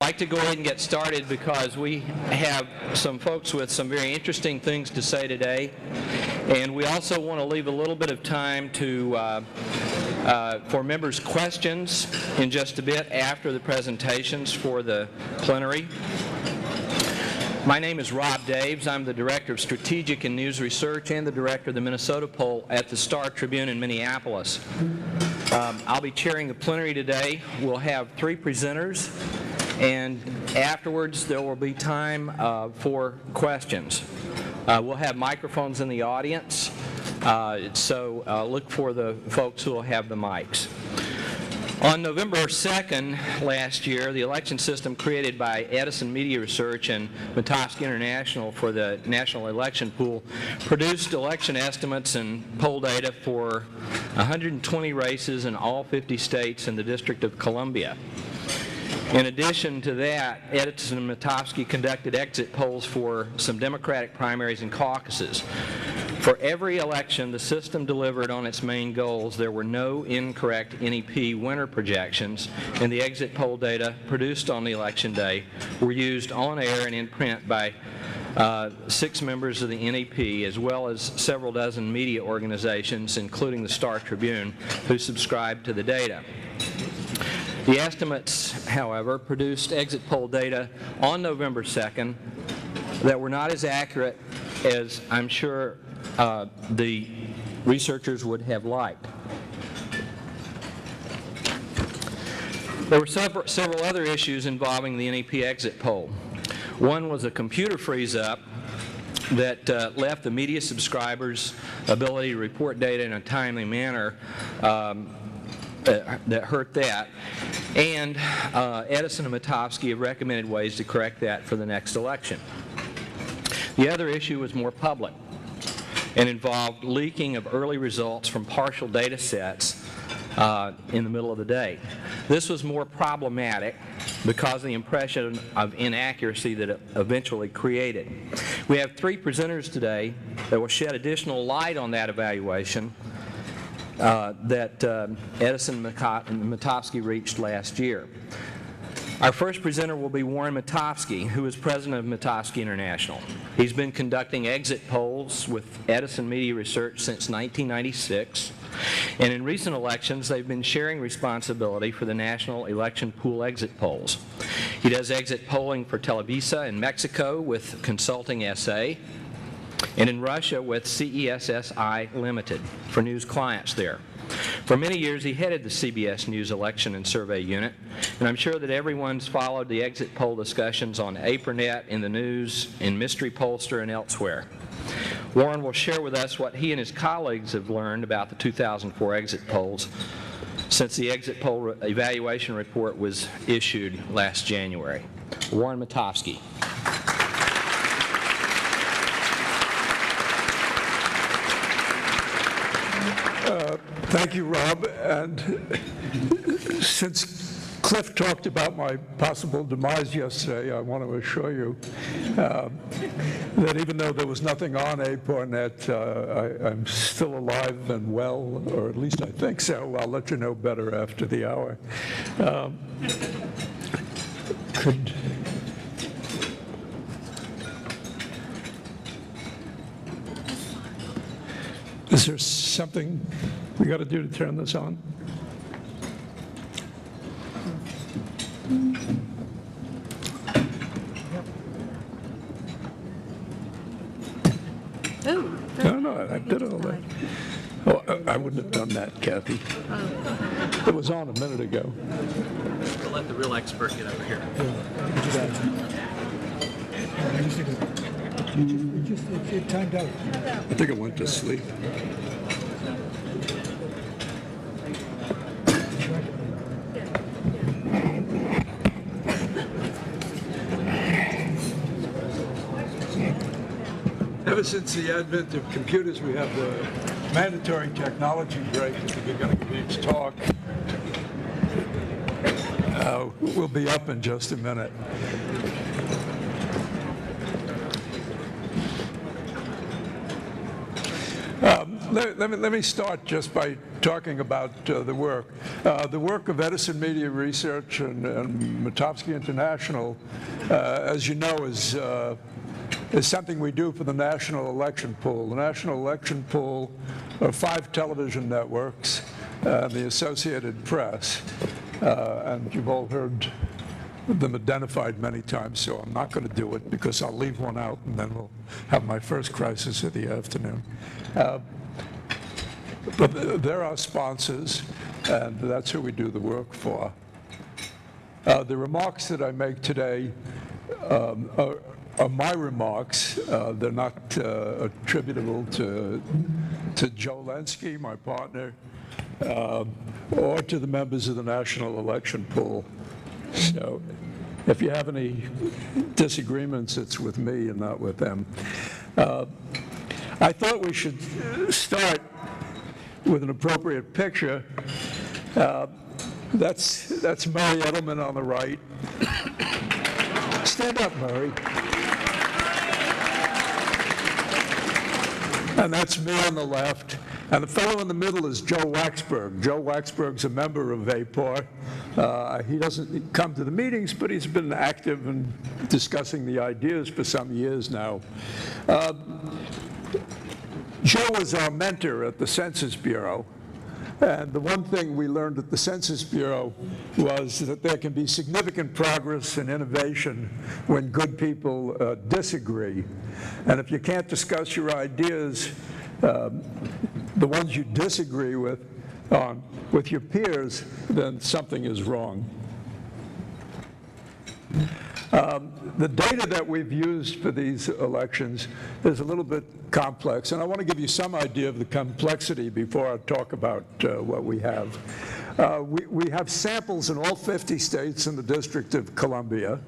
I'd like to go ahead and get started because we have some folks with some very interesting things to say today, and we also want to leave a little bit of time for members' questions in just a bit after the presentations for the plenary. My name is Rob Daves. I'm the Director of Strategic and News Research and the Director of the Minnesota Poll at the Star Tribune in Minneapolis. I'll be chairing the plenary today. We'll have 3 presenters, and afterwards there will be time for questions. We'll have microphones in the audience, so look for the folks who will have the mics. On November 2nd last year, the election system created by Edison Media Research and Mitofsky International for the National Election Pool produced election estimates and poll data for 120 races in all 50 states and the District of Columbia. In addition to that, Edison and Mitofsky conducted exit polls for some Democratic primaries and caucuses. For every election the system delivered on its main goals, there were no incorrect NEP winner projections, and the exit poll data produced on the election day were used on air and in print by 6 members of the NEP, as well as several dozen media organizations, including the Star Tribune, who subscribed to the data. The estimates, however, produced exit poll data on November 2nd that were not as accurate as I'm sure the researchers would have liked. There were several other issues involving the NEP exit poll. One was a computer freeze-up that left the media subscribers' ability to report data in a timely manner that hurt that, and Edison and Mitofsky have recommended ways to correct that for the next election. The other issue was more public and involved leaking of early results from partial data sets in the middle of the day. This was more problematic because of the impression of inaccuracy that it eventually created. We have 3 presenters today that will shed additional light on that evaluation that Edison and Mitofsky reached last year. Our first presenter will be Warren Mitofsky, who is president of Mitofsky International. He's been conducting exit polls with Edison Media Research since 1996, and in recent elections they've been sharing responsibility for the National Election Pool exit polls. He does exit polling for Televisa in Mexico with Consulting SA, and in Russia with CESSI Limited for news clients there. For many years he headed the CBS News Election and Survey Unit, and I'm sure that everyone's followed the exit poll discussions on AAPOR, in the news, in Mystery Pollster, and elsewhere. Warren will share with us what he and his colleagues have learned about the 2004 exit polls since the exit poll evaluation report was issued last January. Warren Mitofsky. Thank you, Rob. And since Cliff talked about my possible demise yesterday, I want to assure you that even though there was nothing on AAPOR.net, I'm still alive and well, or at least I think so. I'll let you know better after the hour. Is there something we got to do to turn this on? Oh, No, I did all that. Oh, I wouldn't have done that, Kathy. It was on a minute ago. We'll let the real expert get over here. It timed out. I think it went to sleep. Ever since the advent of computers, we have the mandatory technology break at the beginning of each talk. We'll be up in just a minute. Let me start just by talking about the work. The work of Edison Media Research and Mitofsky International, as you know, is something we do for the National Election Pool. The National Election Pool are 5 television networks, the Associated Press, and you've all heard them identified many times, so I'm not going to do it because I'll leave one out and then we'll have my first crisis of the afternoon. But they're our sponsors, and that's who we do the work for. The remarks that I make today are my remarks. They're not attributable to Joe Lenski, my partner, or to the members of the National Election Pool. So if you have any disagreements, it's with me and not with them. I thought we should start with an appropriate picture. That's Murray Edelman on the right. Stand up, Murray. And that's me on the left. And the fellow in the middle is Joe Waxberg. Joe Waxberg's a member of AAPOR. He doesn't come to the meetings, but he's been active in discussing the ideas for some years now. Joe was our mentor at the Census Bureau. And the one thing we learned at the Census Bureau was that there can be significant progress and innovation when good people disagree. And if you can't discuss your ideas, the ones you disagree with your peers, then something is wrong. The data that we've used for these elections is a little bit complex, and I want to give you some idea of the complexity before I talk about what we have. We have samples in all 50 states and the District of Columbia.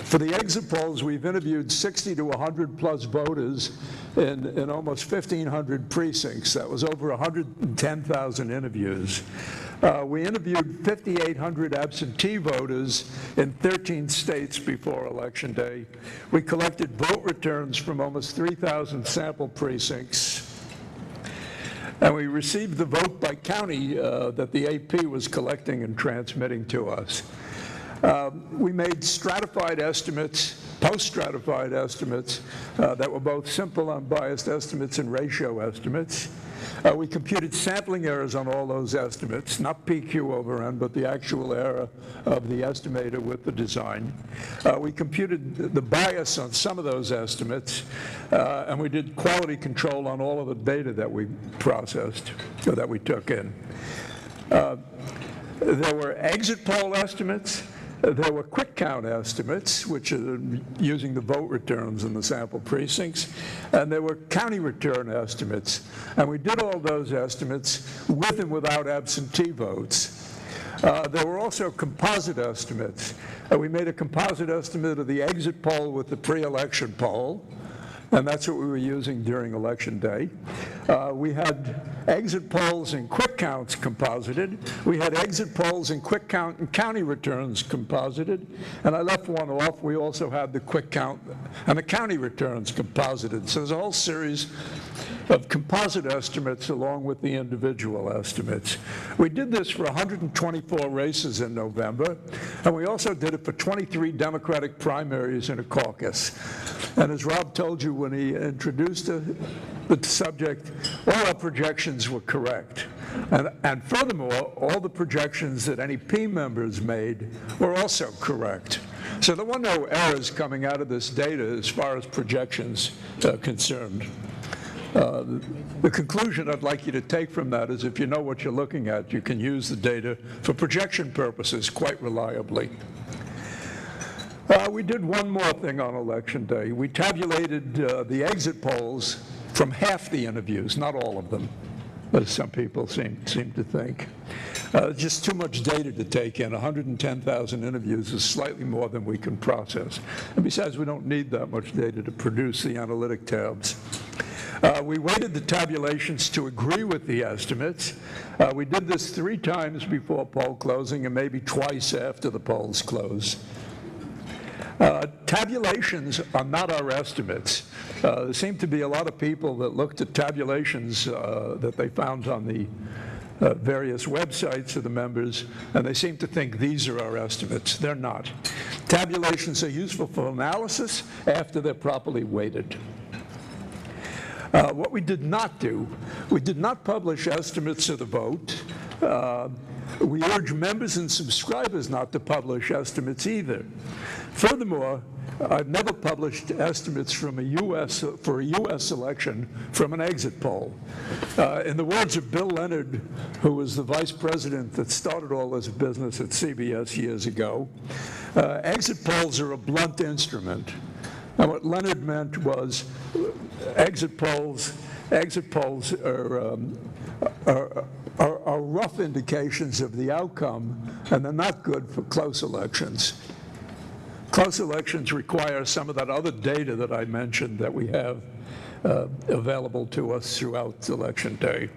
For the exit polls, we've interviewed 60 to 100 plus voters in almost 1,500 precincts. That was over 110,000 interviews. We interviewed 5,800 absentee voters in 13 states before Election Day. We collected vote returns from almost 3,000 sample precincts. And we received the vote by county that the AP was collecting and transmitting to us. We made stratified estimates, post-stratified estimates that were both simple unbiased estimates and ratio estimates. We computed sampling errors on all those estimates, not PQ over N, but the actual error of the estimator with the design. We computed the bias on some of those estimates, and we did quality control on all of the data that we processed, or that we took in. There were exit poll estimates. There were quick count estimates, which are using the vote returns in the sample precincts, and there were county return estimates. And we did all those estimates with and without absentee votes. There were also composite estimates. We made a composite estimate of the exit poll with the pre-election poll, and that's what we were using during Election Day. We had exit polls and quick counts composited. We had exit polls and quick count and county returns composited. And I left one off. We also had the quick count and the county returns composited. So there's a whole series of composite estimates along with the individual estimates. We did this for 124 races in November, and we also did it for 23 Democratic primaries in a caucus. And as Rob told you when he introduced the subject, all our projections were correct. And furthermore, all the projections that NEP members made were also correct. So there were no errors coming out of this data as far as projections are concerned. The conclusion I'd like you to take from that is if you know what you're looking at, you can use the data for projection purposes quite reliably. We did one more thing on Election Day. We tabulated the exit polls from half the interviews, not all of them, as some people seem to think. Just too much data to take in. 110,000 interviews is slightly more than we can process. And besides, we don't need that much data to produce the analytic tabs. We weighted the tabulations to agree with the estimates. We did this 3 times before poll closing and maybe twice after the polls close. Tabulations are not our estimates. There seemed to be a lot of people that looked at tabulations that they found on the various websites of the members, and they seem to think these are our estimates. They're not. Tabulations are useful for analysis after they're properly weighted. What we did not do, we did not publish estimates of the vote. We urge members and subscribers not to publish estimates either. Furthermore, I've never published estimates from for a U.S. election from an exit poll. In the words of Bill Leonard, who was the vice president that started all this business at CBS years ago, exit polls are a blunt instrument. And what Leonard meant was exit polls are rough indications of the outcome, and they're not good for close elections. Close elections require some of that other data that I mentioned that we have available to us throughout election day.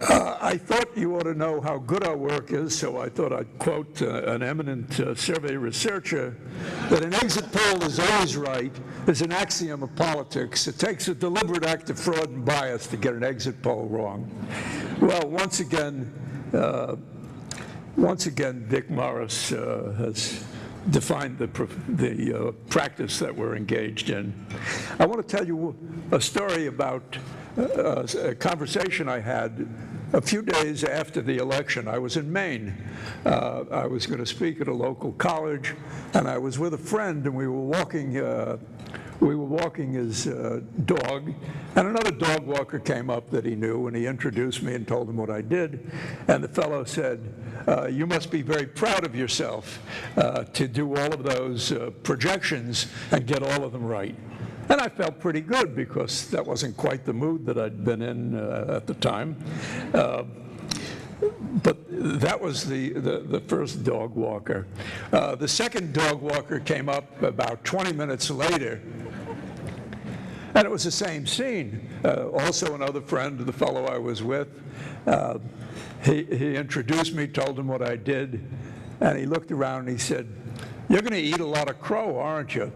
I thought you ought to know how good our work is, so I thought I'd quote an eminent survey researcher that an exit poll is always right is an axiom of politics. It takes a deliberate act of fraud and bias to get an exit poll wrong. Well, once again, Dick Morris has defined the practice that we're engaged in. I want to tell you a story about a conversation I had a few days after the election. I was in Maine. I was going to speak at a local college, and I was with a friend, and we were walking his dog, and another dog walker came up that he knew, and he introduced me and told him what I did. And the fellow said, you must be very proud of yourself to do all of those projections and get all of them right. And I felt pretty good because that wasn't quite the mood that I'd been in at the time. But that was the first dog walker. The second dog walker came up about 20 minutes later, and it was the same scene. Also another friend of the fellow I was with. He introduced me, told him what I did, and he looked around and he said, "You're going to eat a lot of crow, aren't you?"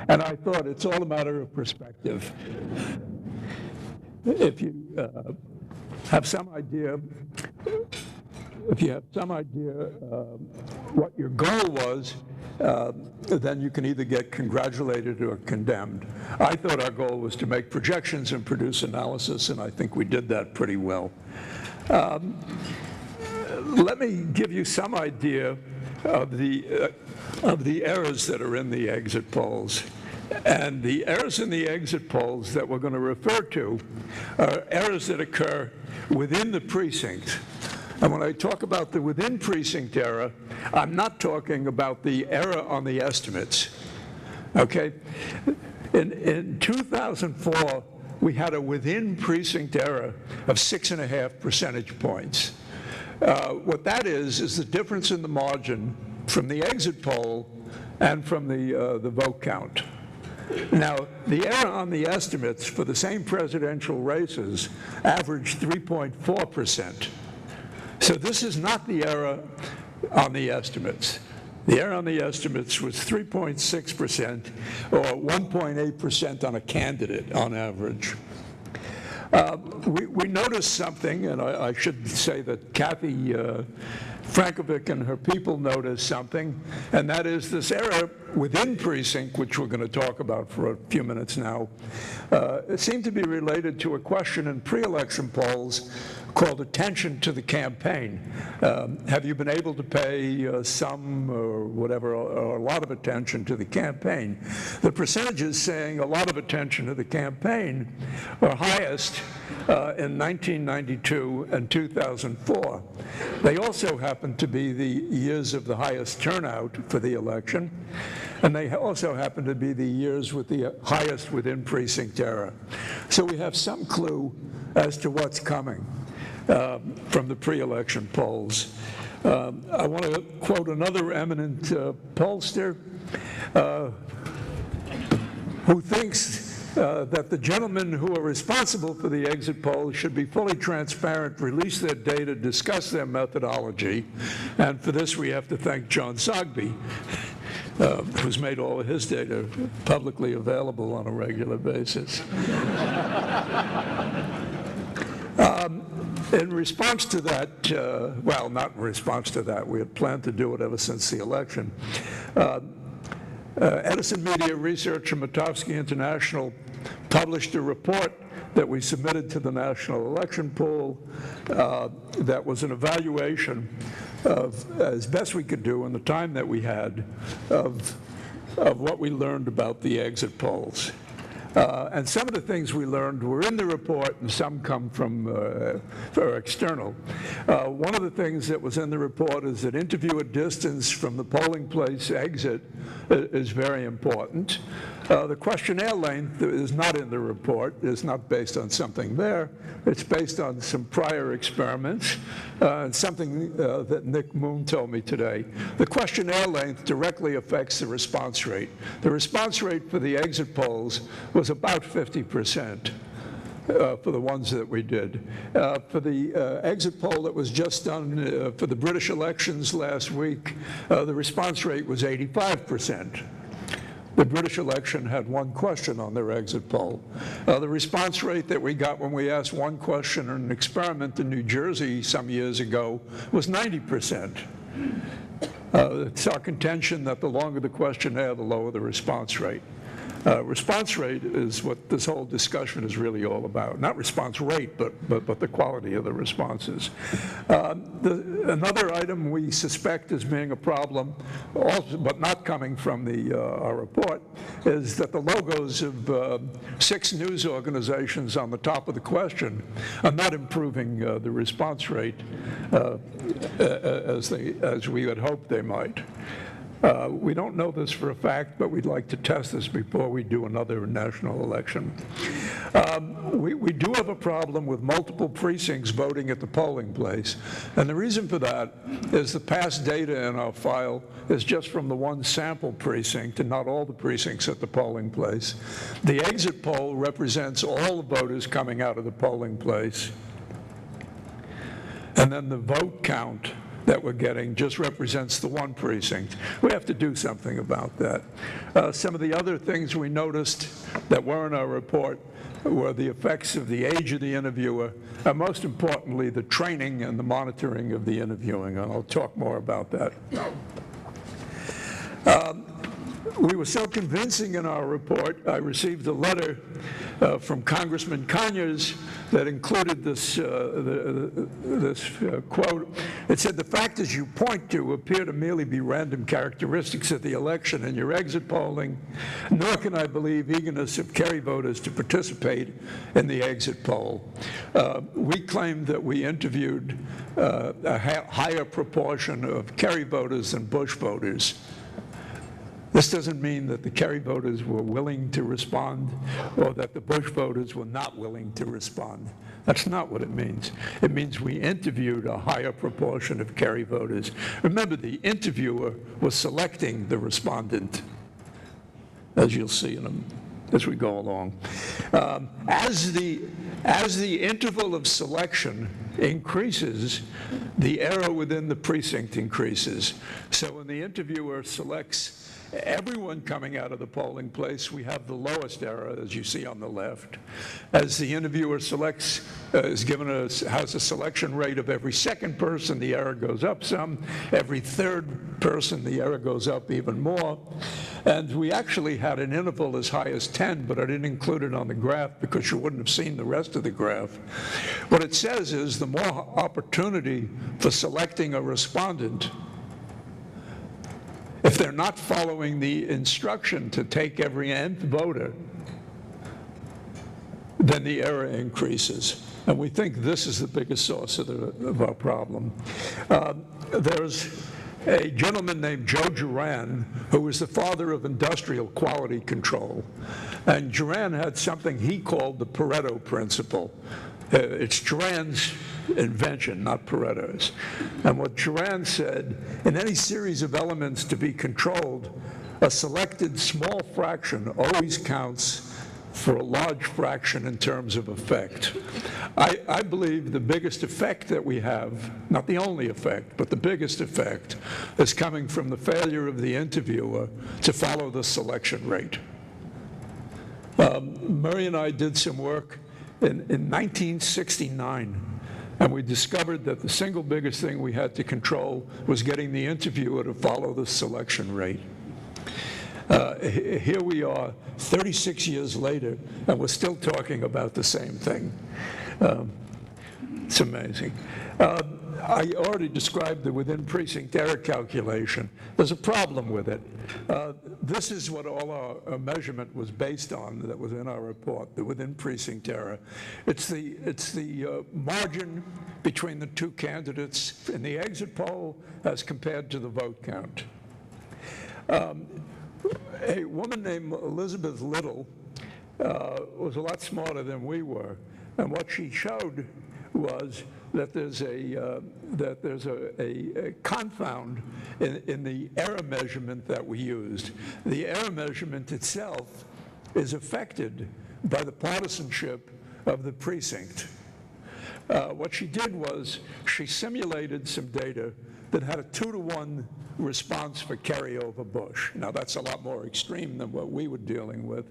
And I thought, it's all a matter of perspective. If you have some idea, what your goal was, then you can either get congratulated or condemned. I thought our goal was to make projections and produce analysis, and I think we did that pretty well. Let me give you some idea of the errors that are in the exit polls. And the errors in the exit polls that we're going to refer to are errors that occur within the precinct. And when I talk about the within precinct error, I'm not talking about the error on the estimates. Okay? In 2004, we had a within precinct error of 6.5 percentage points. What that is the difference in the margin from the exit poll and from the vote count. Now, the error on the estimates for the same presidential races averaged 3.4%. So this is not the error on the estimates. The error on the estimates was 3.6%, or 1.8% on a candidate on average. We noticed something, and I should say that Kathy Frankovic and her people noticed something, and that is this error within precinct, which we're going to talk about for a few minutes now. It seemed to be related to a question in pre-election polls called attention to the campaign. Have you been able to pay some or whatever, or a lot of attention to the campaign? The percentages saying a lot of attention to the campaign are highest in 1992 and 2004. They also happen to be the years of the highest turnout for the election, and they also happen to be the years with the highest within precinct error. So we have some clue as to what's coming from the pre-election polls. I want to quote another eminent pollster who thinks that the gentlemen who are responsible for the exit polls should be fully transparent, release their data, discuss their methodology, and for this we have to thank John Sogby. who's made all of his data publicly available on a regular basis. In response to that, well, not in response to that, we had planned to do it ever since the election. Edison Media Research and Mitofsky International published a report that we submitted to the National Election Pool that was an evaluation of, as best we could do in the time that we had, of what we learned about the exit polls. And some of the things we learned were in the report, and some come from external. One of the things that was in the report is that interviewer distance from the polling place exit is very important. The questionnaire length is not in the report. It's not based on something there. It's based on some prior experiments and something that Nick Moon told me today. The questionnaire length directly affects the response rate. The response rate for the exit polls was about 50%. For the ones that we did. For the exit poll that was just done for the British elections last week, the response rate was 85%. The British election had one question on their exit poll. The response rate that we got when we asked one question in an experiment in New Jersey some years ago was 90%. It's our contention that the longer the questionnaire, the lower the response rate. Response rate is what this whole discussion is really all about. Not response rate, but the quality of the responses. Another item we suspect as being a problem, also, but not coming from our report, is that the logos of 6 news organizations on the top of the question are not improving the response rate as we had hoped they might. We don't know this for a fact, but we'd like to test this before we do another national election. We do have a problem with multiple precincts voting at the polling place. And the reason for that is the past data in our file is just from the one sample precinct and not all the precincts at the polling place. The exit poll represents all the voters coming out of the polling place. And then the vote count that we're getting just represents the one precinct. We have to do something about that. Some of the other things we noticed that were in our report were the effects of the age of the interviewer, and most importantly, the training and the monitoring of the interviewing, and I'll talk more about that. We were so convincing in our report, I received a letter from Congressman Conyers that included this, quote. It said, "The factors you point to appear to merely be random characteristics of the election and your exit polling, nor can I believe eagerness of Kerry voters to participate in the exit poll." We claimed that we interviewed a higher proportion of Kerry voters than Bush voters. This doesn't mean that the Kerry voters were willing to respond or that the Bush voters were not willing to respond. That's not what it means. It means we interviewed a higher proportion of Kerry voters. Remember, the interviewer was selecting the respondent, as you'll see as we go along. As the interval of selection increases, the error within the precinct increases. So when the interviewer selects everyone coming out of the polling place, we have the lowest error, as you see on the left. As the interviewer selects, has a selection rate of every second person, the error goes up some. Every third person, the error goes up even more. And we actually had an interval as high as 10, but I didn't include it on the graph because you wouldn't have seen the rest of the graph. What it says is the more opportunity for selecting a respondent, if they're not following the instruction to take every nth voter, then the error increases. And we think this is the biggest source of our problem. There's a gentleman named Joe Duran, who was the father of industrial quality control. And Duran had something he called the Pareto principle. It's Duran's invention, not Pareto's. And what Scheuren said, in any series of elements to be controlled, a selected small fraction always counts for a large fraction in terms of effect. I believe the biggest effect that we have, not the only effect, but the biggest effect, is coming from the failure of the interviewer to follow the selection rate. Murray and I did some work in 1969, and we discovered that the single biggest thing we had to control was getting the interviewer to follow the selection rate. Here we are 36 years later, and we're still talking about the same thing. It's amazing. I already described the within precinct error calculation. There's a problem with it. This is what all our measurement was based on that was in our report, the within precinct error. It's the margin between the two candidates in the exit poll as compared to the vote count. A woman named Elizabeth Little was a lot smarter than we were, and what she showed was that there's a confound in the error measurement that we used. The error measurement itself is affected by the partisanship of the precinct. What she did was she simulated some data that had a 2-to-1 response for Kerry over Bush. Now that's a lot more extreme than what we were dealing with.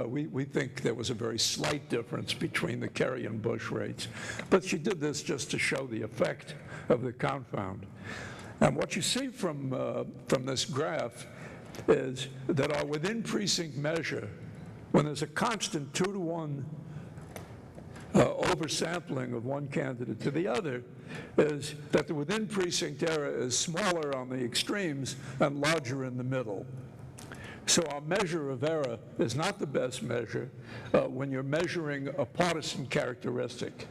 We think there was a very slight difference between the Kerry and Bush rates. But she did this just to show the effect of the confound. And what you see from this graph is that our within precinct measure, when there's a constant 2-to-1 oversampling of one candidate to the other, is that the within precinct error is smaller on the extremes and larger in the middle. So our measure of error is not the best measure when you're measuring a partisan characteristic.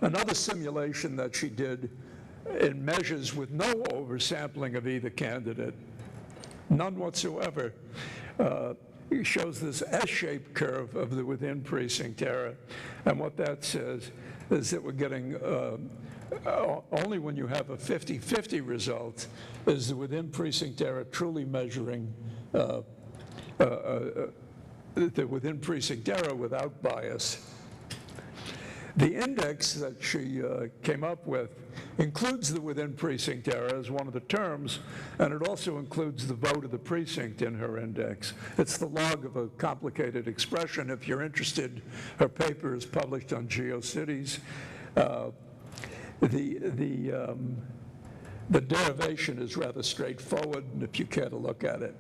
Another simulation that she did, it measures with no oversampling of either candidate, none whatsoever. It shows this S-shaped curve of the within precinct error. And what that says is that we're getting, only when you have a 50-50 result is the within precinct error truly measuring the within precinct error without bias. The index that she came up with includes the within precinct error as one of the terms, and it also includes the vote of the precinct in her index. It's the log of a complicated expression. If you're interested, her paper is published on GeoCities. The derivation is rather straightforward, if you care to look at it.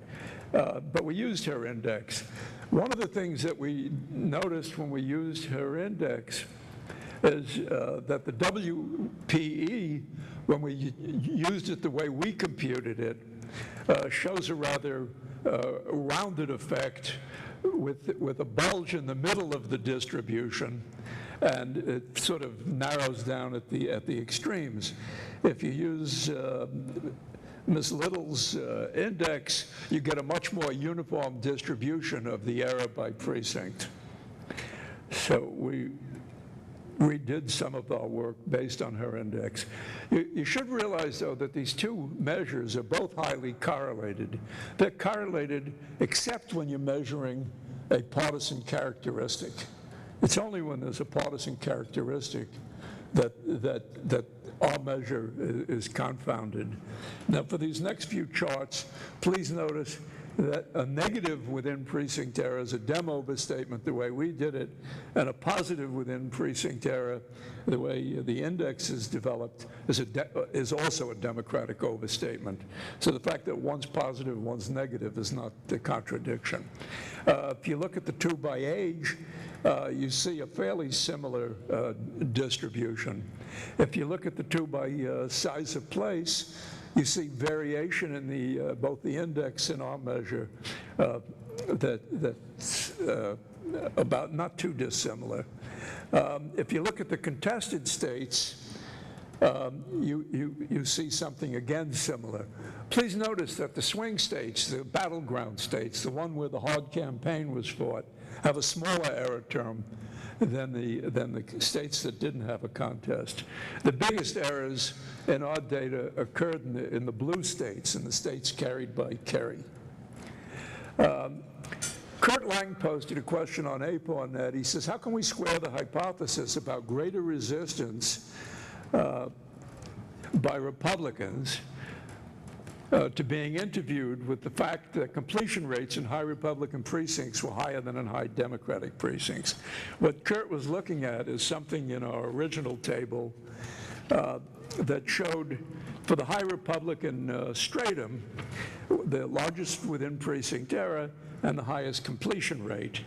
But we used her index. One of the things that we noticed when we used her index is that the WPE, when we used it the way we computed it, shows a rather rounded effect with a bulge in the middle of the distribution, and it sort of narrows down at the extremes. If you use Ms. Little's index, you get a much more uniform distribution of the error by precinct. So we redid some of our work based on her index. You should realize, though, that these two measures are both highly correlated. They're correlated except when you're measuring a partisan characteristic. It's only when there's a partisan characteristic that our measure is confounded. Now, for these next few charts, please notice that a negative within precinct error is a dem overstatement the way we did it, and a positive within precinct error, the way the index is developed, is also a democratic overstatement. So the fact that one's positive, one's negative is not the contradiction. If you look at the two by age, you see a fairly similar distribution. If you look at the two by size of place, you see variation in both the index and our measure that's about not too dissimilar. If you look at the contested states, you see something again similar. Please notice that the swing states, the battleground states, the one where the hard campaign was fought, have a smaller error term than the states that didn't have a contest. The biggest errors in our data occurred in the blue states, in the states carried by Kerry. Kurt Lang posted a question on AAPOR.net. He says, how can we square the hypothesis about greater resistance by Republicans to being interviewed with the fact that completion rates in high Republican precincts were higher than in high Democratic precincts? What Kurt was looking at is something in our original table that showed for the high Republican stratum, the largest within precinct area and the highest completion rate.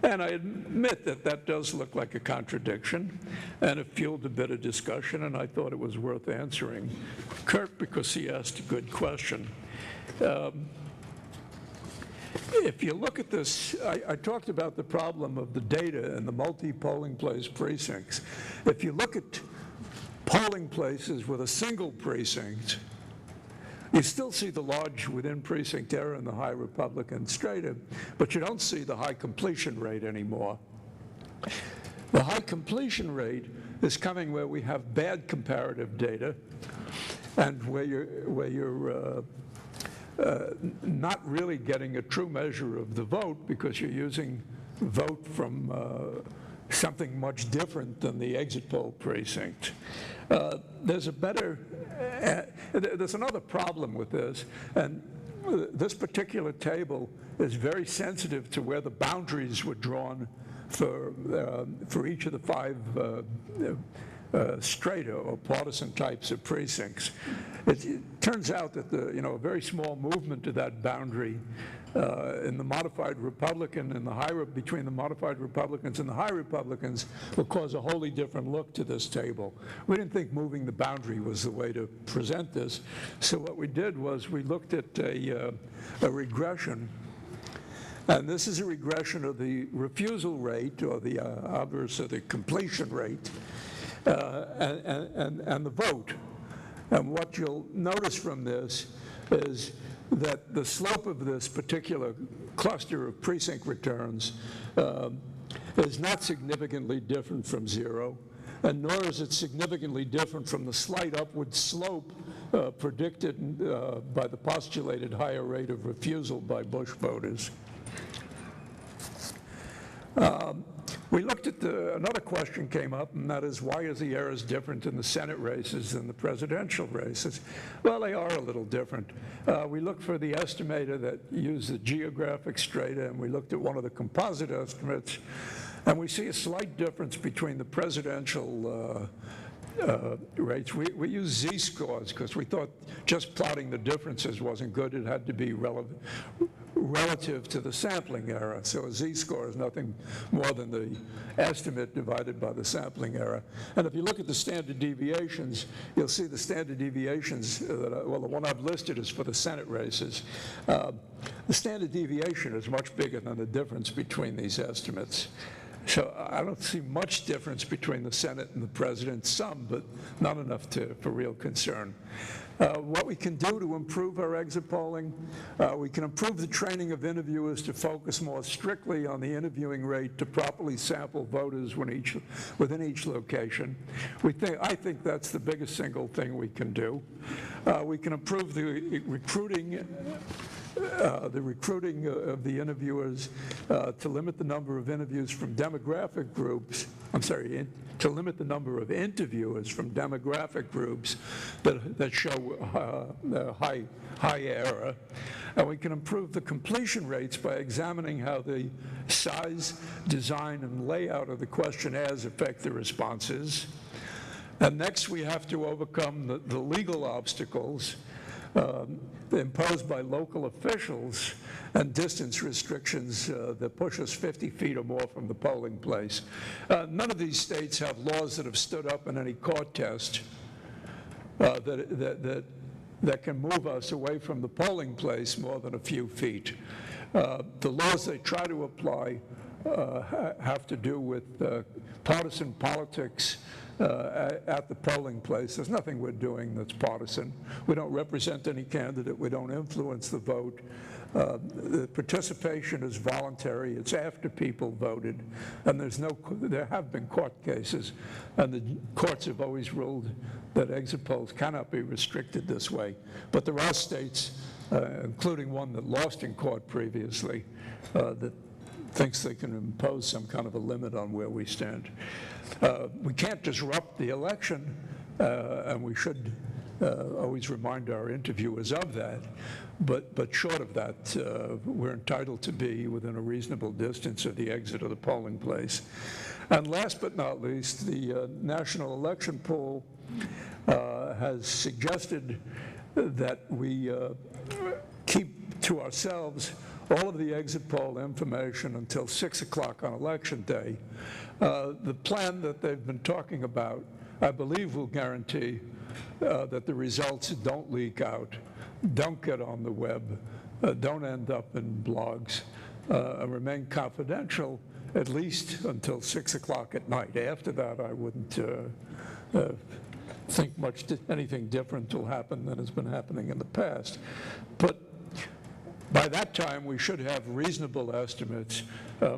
And I admit that that does look like a contradiction, and it fueled a bit of discussion, and I thought it was worth answering Kurt because he asked a good question. If you look at this, I talked about the problem of the data in the multi-polling place precincts. If you look at polling places with a single precinct, you still see the large within precinct area and the high Republican stratum, but you don't see the high completion rate anymore. The high completion rate is coming where we have bad comparative data and where you're not really getting a true measure of the vote because you're using vote from something much different than the exit poll precinct. There's another problem with this, and this particular table is very sensitive to where the boundaries were drawn for each of the 5 strata or partisan types of precincts. It turns out that a very small movement to that boundary in the modified Republican and between the modified Republicans and the high Republicans will cause a wholly different look to this table. We didn't think moving the boundary was the way to present this, so what we did was we looked at a regression. And this is a regression of the refusal rate, or the obverse of the completion rate, and the vote. And what you'll notice from this is that the slope of this particular cluster of precinct returns is not significantly different from 0, and nor is it significantly different from the slight upward slope predicted by the postulated higher rate of refusal by Bush voters. We looked at another question came up, and that is, why is the errors different in the Senate races than the presidential races? Well, they are a little different. We looked for the estimator that used the geographic strata, and we looked at one of the composite estimates, and we see a slight difference between the presidential rates. We use z-scores because we thought just plotting the differences wasn't good. It had to be relative to the sampling error. So a z-score is nothing more than the estimate divided by the sampling error. And if you look at the standard deviations, you'll see the standard deviations, well, the one I've listed is for the Senate races. The standard deviation is much bigger than the difference between these estimates. So I don't see much difference between the Senate and the President, some, but not enough for real concern. What we can do to improve our exit polling, we can improve the training of interviewers to focus more strictly on the interviewing rate to properly sample voters within each location. I think that's the biggest single thing we can do. We can improve the recruiting of the interviewers to limit the number of interviews from demographic groups, to limit the number of interviewers from demographic groups that show high error. And we can improve the completion rates by examining how the size, design, and layout of the questionnaires affect the responses. And next, we have to overcome the legal obstacles imposed by local officials and distance restrictions that push us 50 feet or more from the polling place. None of these states have laws that have stood up in any court test that can move us away from the polling place more than a few feet. The laws they try to apply have to do with partisan politics at the polling place. There's nothing we're doing that's partisan. We don't represent any candidate. We don't influence the vote. The participation is voluntary. It's after people voted. And there have been court cases, and the courts have always ruled that exit polls cannot be restricted this way. But there are states, including one that lost in court previously, that thinks they can impose some kind of a limit on where we stand. We can't disrupt the election, and we should always remind our interviewers of that. But short of that, we're entitled to be within a reasonable distance of the exit of the polling place. And last but not least, the National Election Poll has suggested that we keep to ourselves all of the exit poll information until 6 o'clock on Election Day. The plan that they've been talking about, I believe, will guarantee that the results don't leak out, don't get on the web, don't end up in blogs, and remain confidential at least until 6 o'clock at night. After that, I wouldn't think much anything different will happen than has been happening in the past. But by that time, we should have reasonable estimates.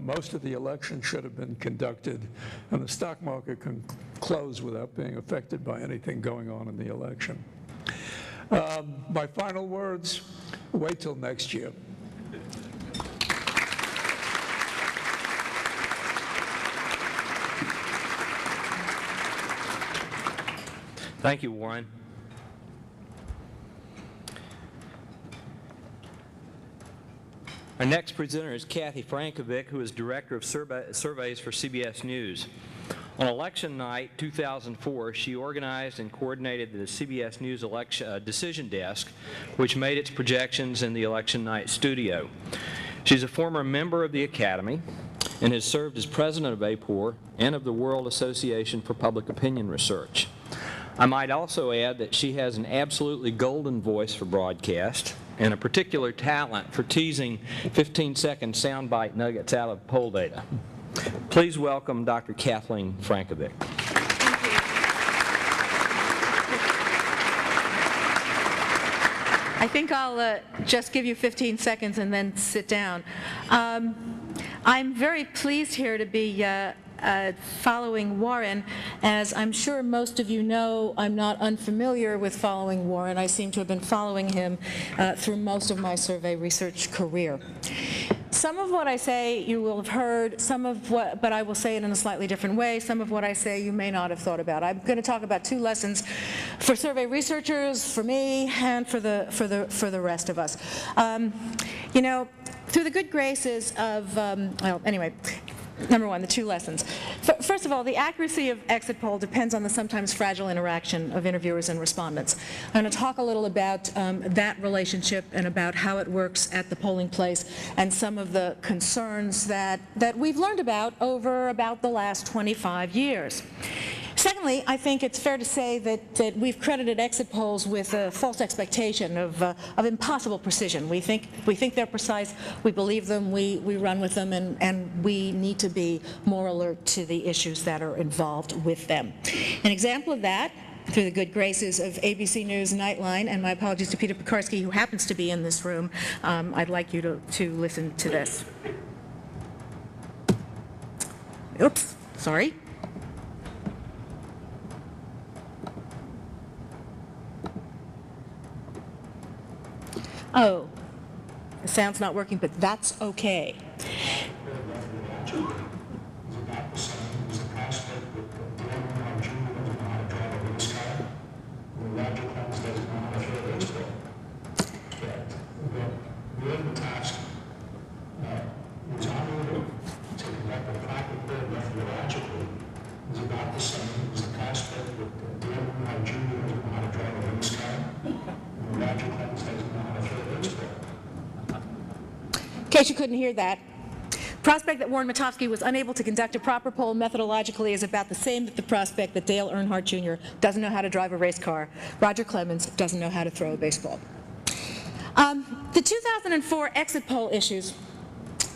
Most of the election should have been conducted, and the stock market can close without being affected by anything going on in the election. My final words, wait till next year. Thank you, Warren. Our next presenter is Kathleen Frankovic, who is Director of Surveys for CBS News. On election night 2004, she organized and coordinated the CBS News decision desk, which made its projections in the election night studio. She's a former member of the Academy and has served as president of AAPOR and of the World Association for Public Opinion Research. I might also add that she has an absolutely golden voice for broadcast and a particular talent for teasing 15-second soundbite nuggets out of poll data. Please welcome Dr. Kathleen Frankovic. Thank you. I think I'll just give you 15 seconds and then sit down. I'm very pleased here to be following Warren. As I'm sure most of you know, I'm not unfamiliar with following Warren. I seem to have been following him through most of my survey research career. Some of what I say you will have heard, but I will say it in a slightly different way. Some of what I say you may not have thought about. I'm going to talk about two lessons for survey researchers, for me, and for the rest of us. You know, through the good graces of, well, anyway. Number one, the two lessons. First of all, the accuracy of exit poll depends on the sometimes fragile interaction of interviewers and respondents. I'm going to talk a little about that relationship and about how it works at the polling place and some of the concerns that we've learned about over about the last 25 years. Secondly, I think it's fair to say that we've credited exit polls with a false expectation of impossible precision. We think they're precise, we believe them, we run with them, and we need to be more alert to the issues that are involved with them. An example of that, through the good graces of ABC News Nightline, and my apologies to Peter Pekarsky, who happens to be in this room, I'd like you to listen to this. Oops, sorry. Oh, the sound's not working, but that's okay. In case you couldn't hear that, prospect that Warren Mitofsky was unable to conduct a proper poll methodologically is about the same as the prospect that Dale Earnhardt Jr. doesn't know how to drive a race car. Roger Clemens doesn't know how to throw a baseball. The 2004 exit poll issues,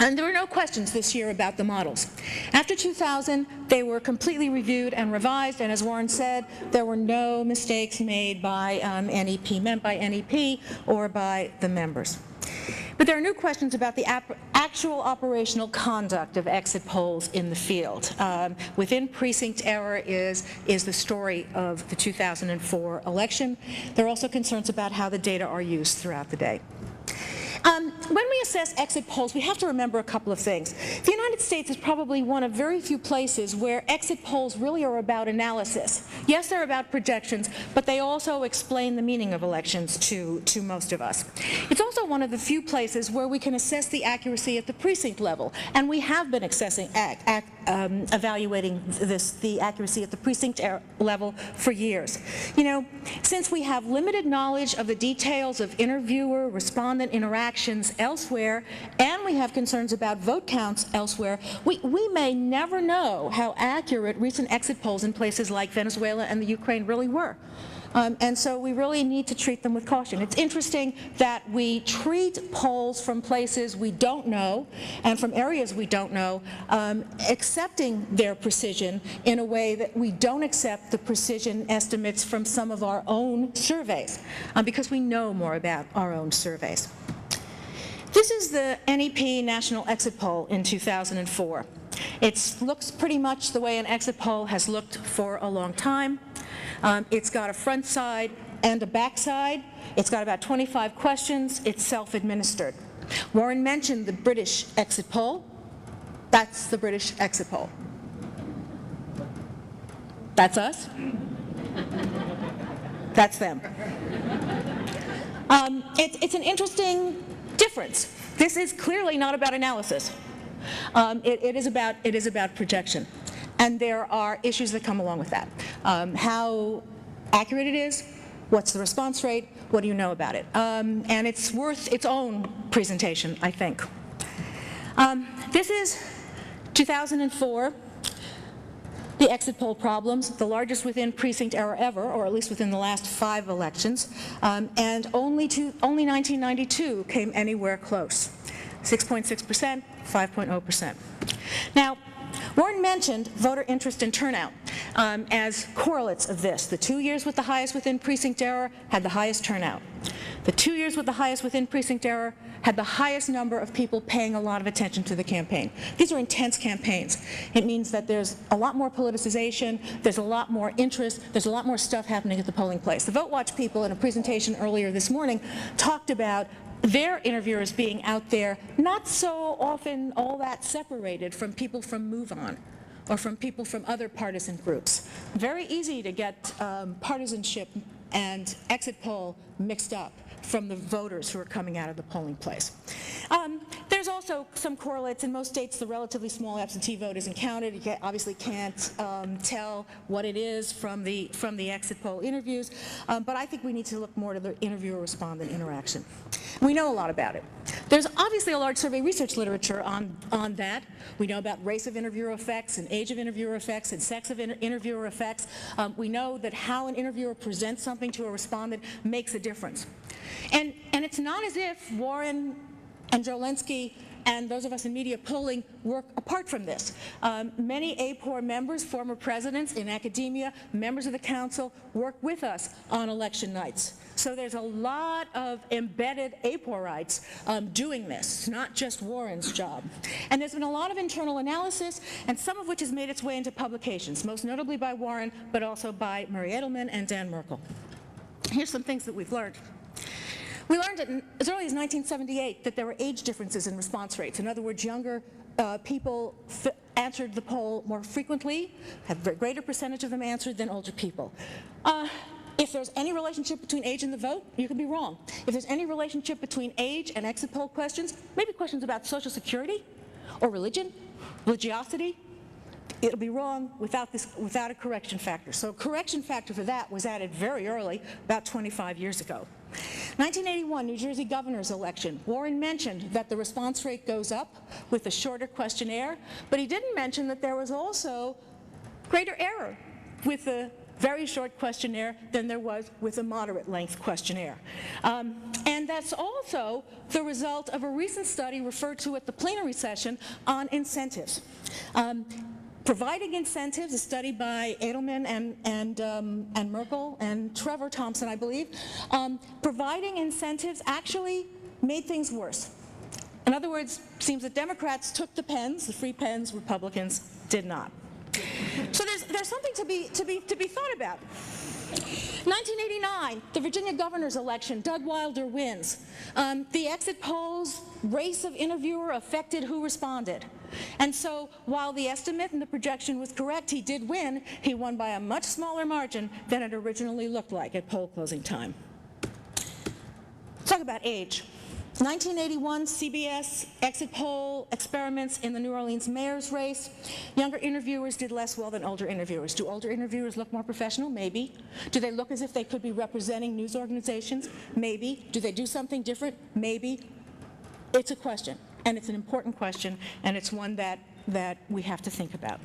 and there were no questions this year about the models. After 2000, they were completely reviewed and revised, and as Warren said, there were no mistakes made by NEP or by the members. But there are new questions about the actual operational conduct of exit polls in the field. Within precinct error is the story of the 2004 election. There are also concerns about how the data are used throughout the day. When we we assess exit polls, we have to remember a couple of things. The United States is probably one of very few places where exit polls really are about analysis. Yes, they're about projections, but they also explain the meaning of elections to most of us. It's also one of the few places where we can assess the accuracy at the precinct level, and we have been evaluating the accuracy at the precinct level for years. You know, since we have limited knowledge of the details of interviewer-respondent interactions elsewhere, and we have concerns about vote counts elsewhere, we may never know how accurate recent exit polls in places like Venezuela and the Ukraine really were. And so we really need to treat them with caution. It's interesting that we treat polls from places we don't know and from areas we don't know, accepting their precision in a way that we don't accept the precision estimates from some of our own surveys, because we know more about our own surveys. This is the NEP National Exit Poll in 2004. It looks pretty much the way an exit poll has looked for a long time. It's got a front side and a back side. It's got about 25 questions. It's self-administered. Warren mentioned the British exit poll. That's the British exit poll. That's us. That's them. It's an interesting difference. This is clearly not about analysis. It is about projection. And there are issues that come along with that. How accurate it is, what's the response rate, what do you know about it? And it's worth its own presentation, I think. This is 2004, the exit poll problems, the largest within precinct error ever, or at least within the last 5 elections, and only 1992 came anywhere close. 6.6%, 5.0%. Now, Warren mentioned voter interest and turnout as correlates of this. The 2 years with the highest within precinct error had the highest turnout. The 2 years with the highest within precinct error had the highest number of people paying a lot of attention to the campaign. These are intense campaigns. It means that there's a lot more politicization, there's a lot more interest, there's a lot more stuff happening at the polling place. The Vote Watch people in a presentation earlier this morning talked about their interviewers being out there, not so often all that separated from people from Move On or from people from other partisan groups. Very easy to get partisanship and exit poll mixed up from the voters who are coming out of the polling place. There's also some correlates. In most states, the relatively small absentee vote isn't counted. You obviously can't tell what it is from the exit poll interviews, but I think we need to look more to the interviewer-respondent interaction. We know a lot about it. There's obviously a large survey research literature on that. We know about race of interviewer effects and age of interviewer effects and sex of interviewer effects. We know that how an interviewer presents something to a respondent makes a difference. And it's not as if Warren and Jolensky and those of us in media polling work apart from this. Many AAPOR members, former presidents in academia, members of the council, work with us on election nights. So there's a lot of embedded AAPORites doing this. It's not just Warren's job. And there's been a lot of internal analysis, and some of which has made its way into publications, most notably by Warren, but also by Murray Edelman and Dan Merkel. Here's some things that we've learned. We learned as early as 1978 that there were age differences in response rates. In other words, younger people answered the poll more frequently, had a greater percentage of them answered than older people. If there's any relationship between age and the vote, you could be wrong. If there's any relationship between age and exit poll questions, maybe questions about Social Security or religion, religiosity, it'll be wrong without a correction factor. So a correction factor for that was added very early, about 25 years ago. 1981, New Jersey governor's election. Warren mentioned that the response rate goes up with a shorter questionnaire, but he didn't mention that there was also greater error with a very short questionnaire than there was with a moderate length questionnaire. And that's also the result of a recent study referred to at the plenary session on incentives. Providing incentives, a study by Edelman and Merkel and Trevor Thompson, I believe, providing incentives actually made things worse. In other words, it seems that Democrats took the pens, the free pens, Republicans did not. So there's something to be thought about. 1989, the Virginia governor's election, Doug Wilder wins. The exit polls, race of interviewer affected who responded. And so while the estimate and the projection was correct, he did win. He won by a much smaller margin than it originally looked like at poll closing time. Let's talk about age. 1981 CBS exit poll experiments in the New Orleans mayor's race. Younger interviewers did less well than older interviewers. Do older interviewers look more professional? Maybe. Do they look as if they could be representing news organizations? Maybe. Do they do something different? Maybe. It's a question, and it's an important question, and it's one that we have to think about.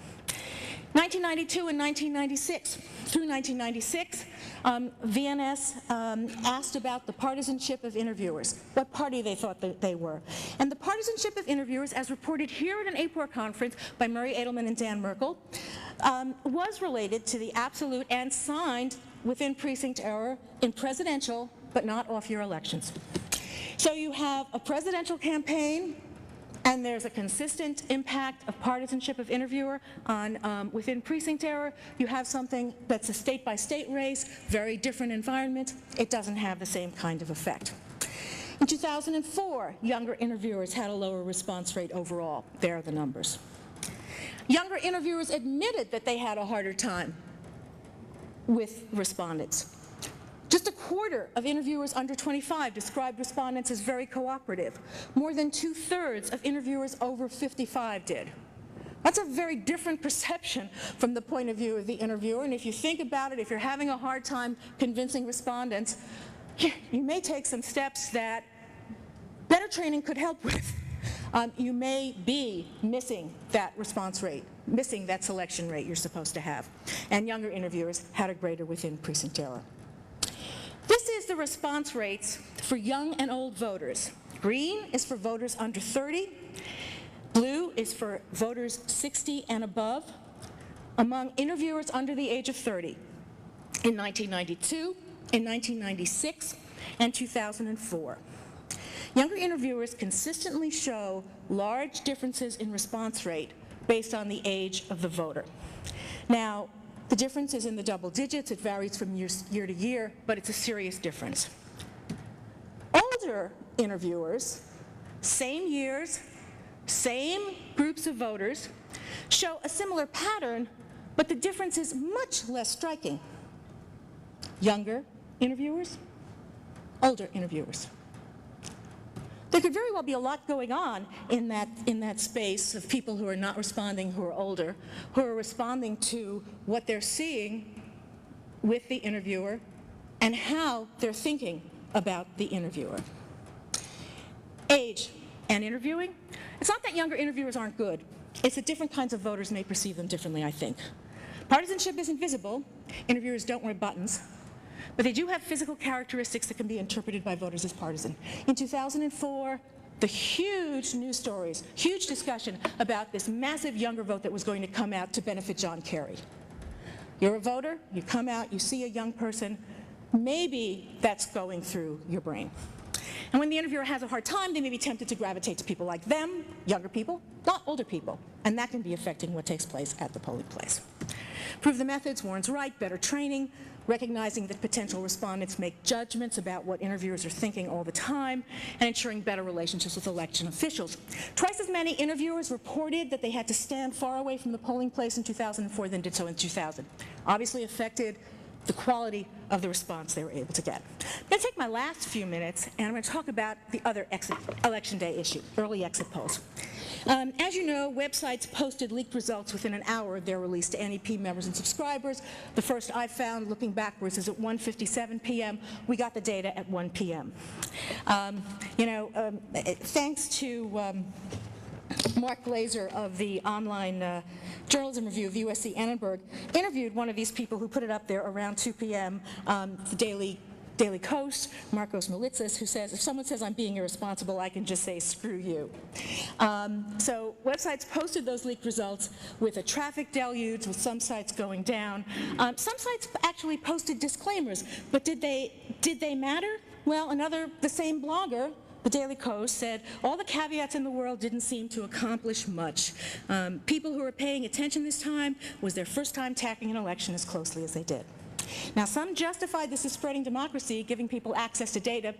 1992 and 1996. Through 1996, VNS asked about the partisanship of interviewers, what party they thought that they were. And the partisanship of interviewers, as reported here at an AAPOR conference by Murray Edelman and Dan Merkel, was related to the absolute and signed within precinct error in presidential, but not off-year elections. So you have a presidential campaign, and there's a consistent impact of partisanship of interviewer on within precinct error. You have something that's a state-by-state race, very different environment. It doesn't have the same kind of effect. In 2004, younger interviewers had a lower response rate overall. There are the numbers. Younger interviewers admitted that they had a harder time with respondents. Just a quarter of interviewers under 25 described respondents as very cooperative. More than 2/3 of interviewers over 55 did. That's a very different perception from the point of view of the interviewer, and if you think about it, if you're having a hard time convincing respondents, you may take some steps that better training could help with. You may be missing that response rate, missing that selection rate you're supposed to have, and younger interviewers had a greater within precinct error. This is the response rates for young and old voters. Green is for voters under 30. Blue is for voters 60 and above among interviewers under the age of 30 in 1992, in 1996, and 2004. Younger interviewers consistently show large differences in response rate based on the age of the voter. Now, the difference is in the double digits. It varies from year to year, but it's a serious difference. Older interviewers, same years, same groups of voters, show a similar pattern, but the difference is much less striking. Younger interviewers, older interviewers. There could very well be a lot going on in that space of people who are not responding, who are older, who are responding to what they're seeing with the interviewer and how they're thinking about the interviewer. Age and interviewing. It's not that younger interviewers aren't good. It's that different kinds of voters may perceive them differently, I think. Partisanship isn't visible. Interviewers don't wear buttons. But they do have physical characteristics that can be interpreted by voters as partisan. In 2004, the huge news stories, huge discussion about this massive younger vote that was going to come out to benefit John Kerry. You're a voter, you come out, you see a young person, maybe that's going through your brain. And when the interviewer has a hard time, they may be tempted to gravitate to people like them, younger people, not older people, and that can be affecting what takes place at the polling place. Prove the methods, Warren's right, better training, recognizing that potential respondents make judgments about what interviewers are thinking all the time, and ensuring better relationships with election officials. Twice as many interviewers reported that they had to stand far away from the polling place in 2004 than did so in 2000. Obviously affected the quality of the response they were able to get. I'm going to take my last few minutes, and I'm going to talk about the other election day issue, early exit polls. As you know, websites posted leaked results within an hour of their release to NEP members and subscribers. The first I found, looking backwards, is at 1:57 p.m. We got the data at 1 p.m. Thanks to Mark Glazer of the online journalism review of USC Annenberg, interviewed one of these people who put it up there around 2 p.m., the Daily Coast, Marcos Melitsas, who says, if someone says I'm being irresponsible, I can just say, screw you. So websites posted those leaked results with a traffic deluge, with some sites going down. Some sites actually posted disclaimers, but did they matter? Well, the same blogger, the Daily Coast, said all the caveats in the world didn't seem to accomplish much. People who were paying attention this time was their first time tracking an election as closely as they did. Now, some justify this as spreading democracy, giving people access to data.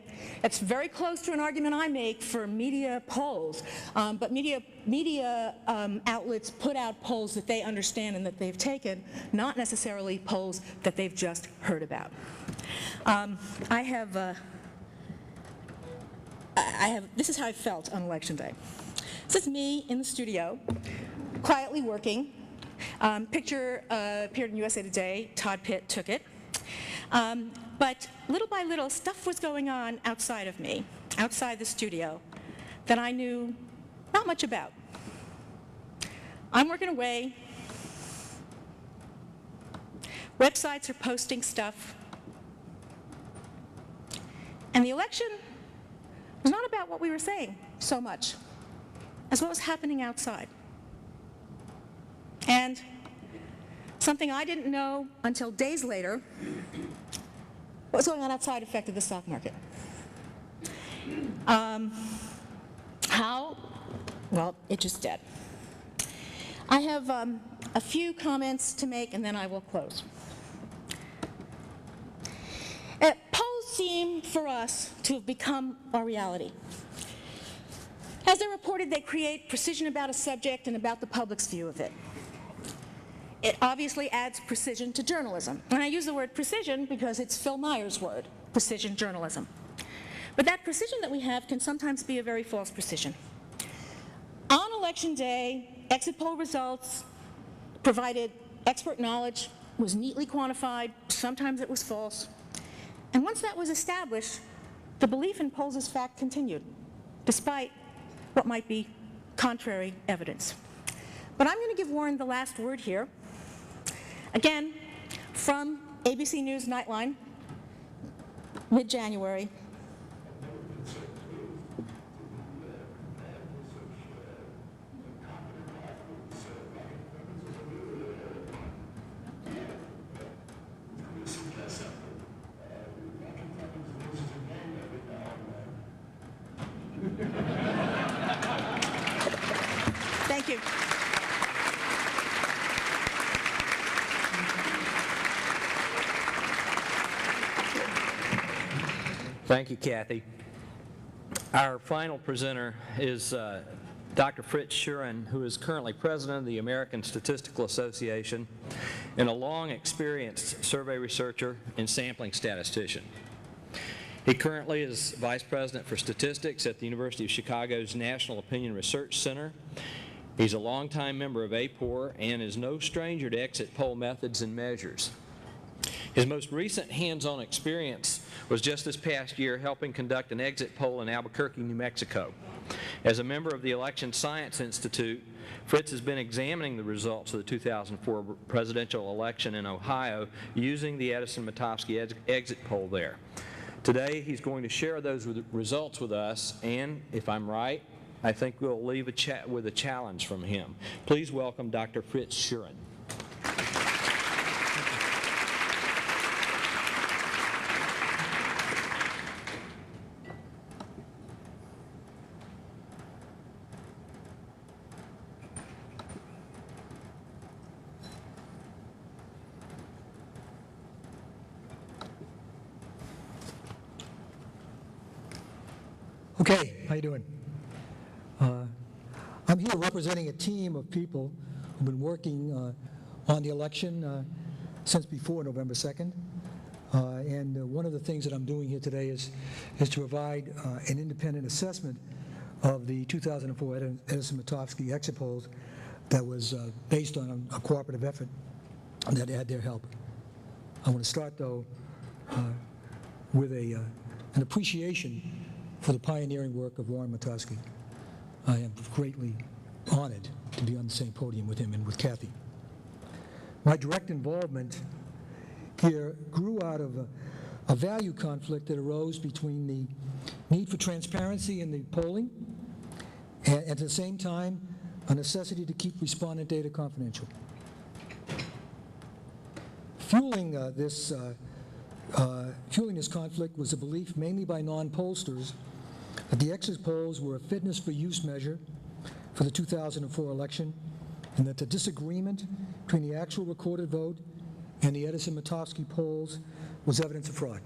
It's very close to an argument I make for media polls. But media outlets put out polls that they understand and that they've taken, not necessarily polls that they've just heard about. This is how I felt on Election Day. This is me in the studio, quietly working. Picture appeared in USA Today. Todd Pitt took it. But little by little, stuff was going on outside of me, outside the studio, that I knew not much about. I'm working away. Websites are posting stuff. And the election was not about what we were saying so much as what was happening outside. And something I didn't know until days later, what was going on outside affected the stock market. How? Well, it just did. I have a few comments to make, and then I will close. Polls seem for us to have become our reality. As they're reported, they create precision about a subject and about the public's view of it. It obviously adds precision to journalism. And I use the word precision because it's Phil Meyer's word, precision journalism. But that precision that we have can sometimes be a very false precision. On Election Day, exit poll results provided expert knowledge, was neatly quantified, sometimes it was false. And once that was established, the belief in polls as fact continued, despite what might be contrary evidence. But I'm going to give Warren the last word here. Again, from ABC News Nightline, mid-January. Thank you. Thank you, Kathy. Our final presenter is Dr. Fritz Scheuren, who is currently president of the American Statistical Association and a long-experienced survey researcher and sampling statistician. He currently is vice president for statistics at the University of Chicago's National Opinion Research Center. He's a longtime member of AAPOR and is no stranger to exit poll methods and measures. His most recent hands-on experience was just this past year helping conduct an exit poll in Albuquerque, New Mexico. As a member of the Election Science Institute, Fritz has been examining the results of the 2004 presidential election in Ohio using the Edison Mitofsky exit poll there. Today, he's going to share those results with us, and if I'm right, I think we'll leave with a challenge from him. Please welcome Dr. Fritz Scheuren. Okay, how you doing? I'm here representing a team of people who've been working on the election since before November 2nd. And one of the things that I'm doing here today is to provide an independent assessment of the 2004 Edison Mitofsky exit polls that was based on a cooperative effort that had their help. I want to start, though, with an appreciation for the pioneering work of Warren Mitofsky. I am greatly honored to be on the same podium with him and with Kathy. My direct involvement here grew out of a value conflict that arose between the need for transparency in the polling and at the same time a necessity to keep respondent data confidential. Fueling this conflict was a belief mainly by non-pollsters that the exit polls were a fitness for use measure for the 2004 election, and that the disagreement between the actual recorded vote and the Edison-Mitofsky polls was evidence of fraud.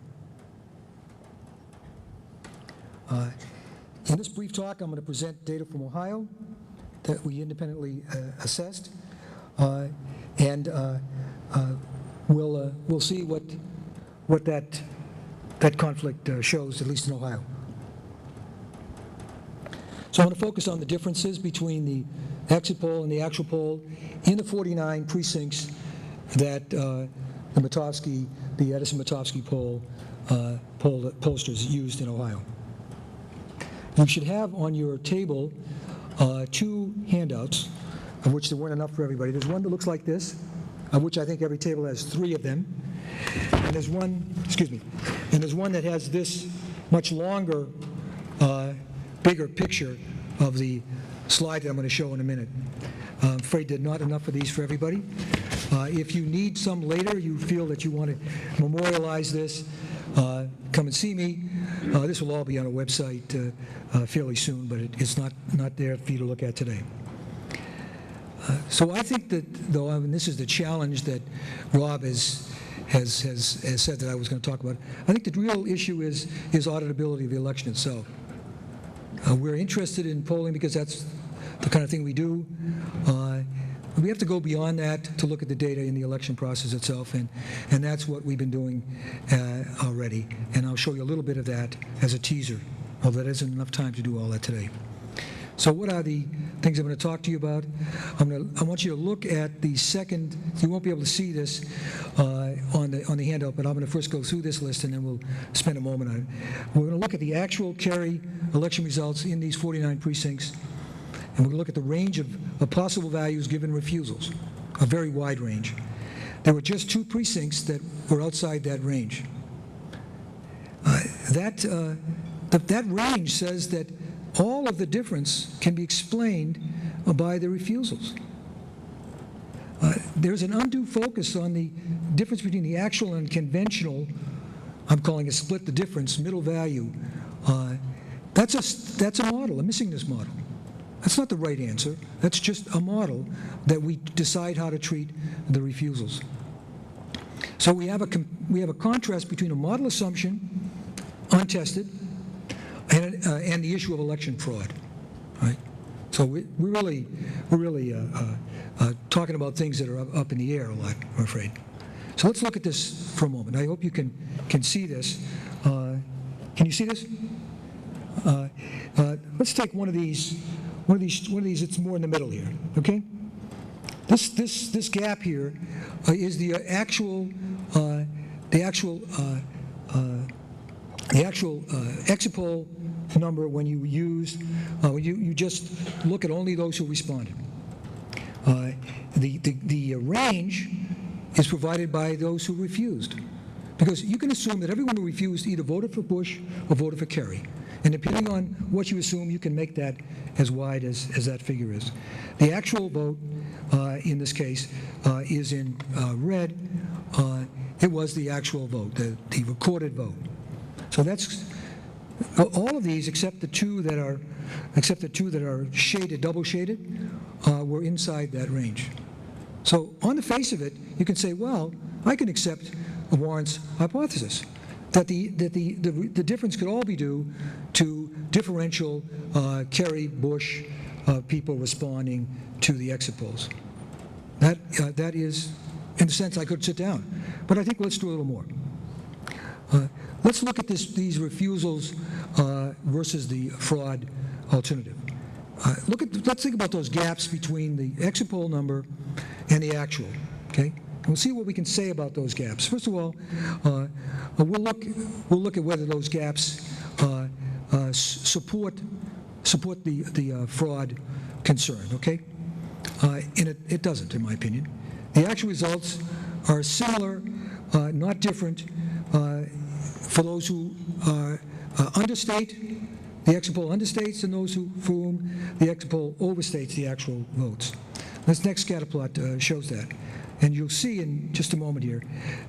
In this brief talk, I'm going to present data from Ohio that we independently assessed, and we'll see what that conflict shows, at least in Ohio. So I'm going to focus on the differences between the exit poll and the actual poll in the 49 precincts that the Edison-Mitofsky pollsters used in Ohio. You should have on your table 2 handouts, of which there weren't enough for everybody. There's one that looks like this, of which I think every table has 3 of them. And there's one, and there's one that has this much longer, bigger picture of the slide that I'm going to show in a minute. I'm afraid there's not enough of these for everybody. If you need some later, you feel that you want to memorialize this, come and see me. This will all be on a website fairly soon, but it's not there for you to look at today. So I think that, though, and this is the challenge that Rob has said that I was going to talk about, I think the real issue is auditability of the election itself. We're interested in polling because that's the kind of thing we do. We have to go beyond that to look at the data in the election process itself, and that's what we've been doing already. And I'll show you a little bit of that as a teaser, although there isn't enough time to do all that today. So what are the things I'm going to talk to you about? I want you to look at the second. You won't be able to see this on the handout, but I'm going to first go through this list, and then we'll spend a moment on it. We're going to look at the actual carry election results in these 49 precincts, and we're going to look at the range of possible values given refusals, a very wide range. There were just 2 precincts that were outside that range. That range says that all of the difference can be explained by the refusals. There's an undue focus on the difference between the actual and conventional. I'm calling it split the difference, middle value. That's a model, a missingness model. That's not the right answer. That's just a model that we decide how to treat the refusals. So we have a contrast between a model assumption, untested, and the issue of election fraud, right? So we're really talking about things that are up in the air a lot, I'm afraid. So let's look at this for a moment. I hope you can see this. Can you see this? Let's take one of these. It's more in the middle here. Okay. This gap here is the actual exit poll number when you just look at only those who responded. The range is provided by those who refused, because you can assume that everyone who refused either voted for Bush or voted for Kerry, and depending on what you assume, you can make that as wide as that figure is. The actual vote in this case is in red. It was the actual vote, the recorded vote. So that's all of these, except the two that are shaded, double shaded, were inside that range. So on the face of it, you can say, well, I can accept Warren's hypothesis that the difference could all be due to differential Kerry Bush people responding to the exit polls. That is, in a sense, I could sit down, but I think let's do a little more. Let's look at these refusals versus the fraud alternative. Let's think about those gaps between the exit poll number and the actual. Okay, and we'll see what we can say about those gaps. First of all, we'll look at whether those gaps support the fraud concern. Okay, and it doesn't, in my opinion. The actual results are similar, not different, for those who understate. The exit poll understates, and those for whom the exit poll overstates the actual votes. This next scatter plot shows that. And you'll see in just a moment here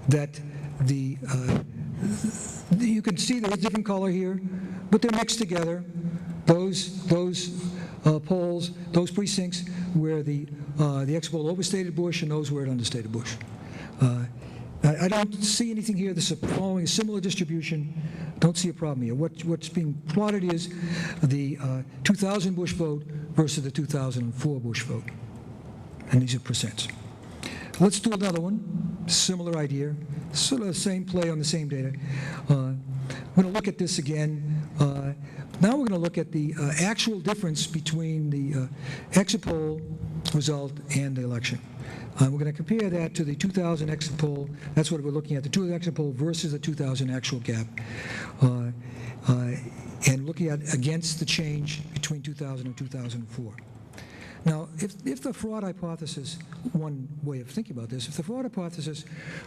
that you can see there's a different color here, but they're mixed together. Those polls, those precincts where the exit poll overstated Bush, and those where it understated Bush. I don't see anything here that's following a similar distribution. Don't see a problem here. What's being plotted is the 2000 Bush vote versus the 2004 Bush vote. And these are percents. Let's do another one. Similar idea. Sort of the same play on the same data. I'm going to look at this again. Now we're going to look at the actual difference between the exit poll result and the election. We're going to compare that to the 2000 exit poll. That's what we're looking at, the 2000 exit poll versus the 2000 actual gap. And looking at against the change between 2000 and 2004. Now, if the fraud hypothesis, one way of thinking about this, if the fraud hypothesis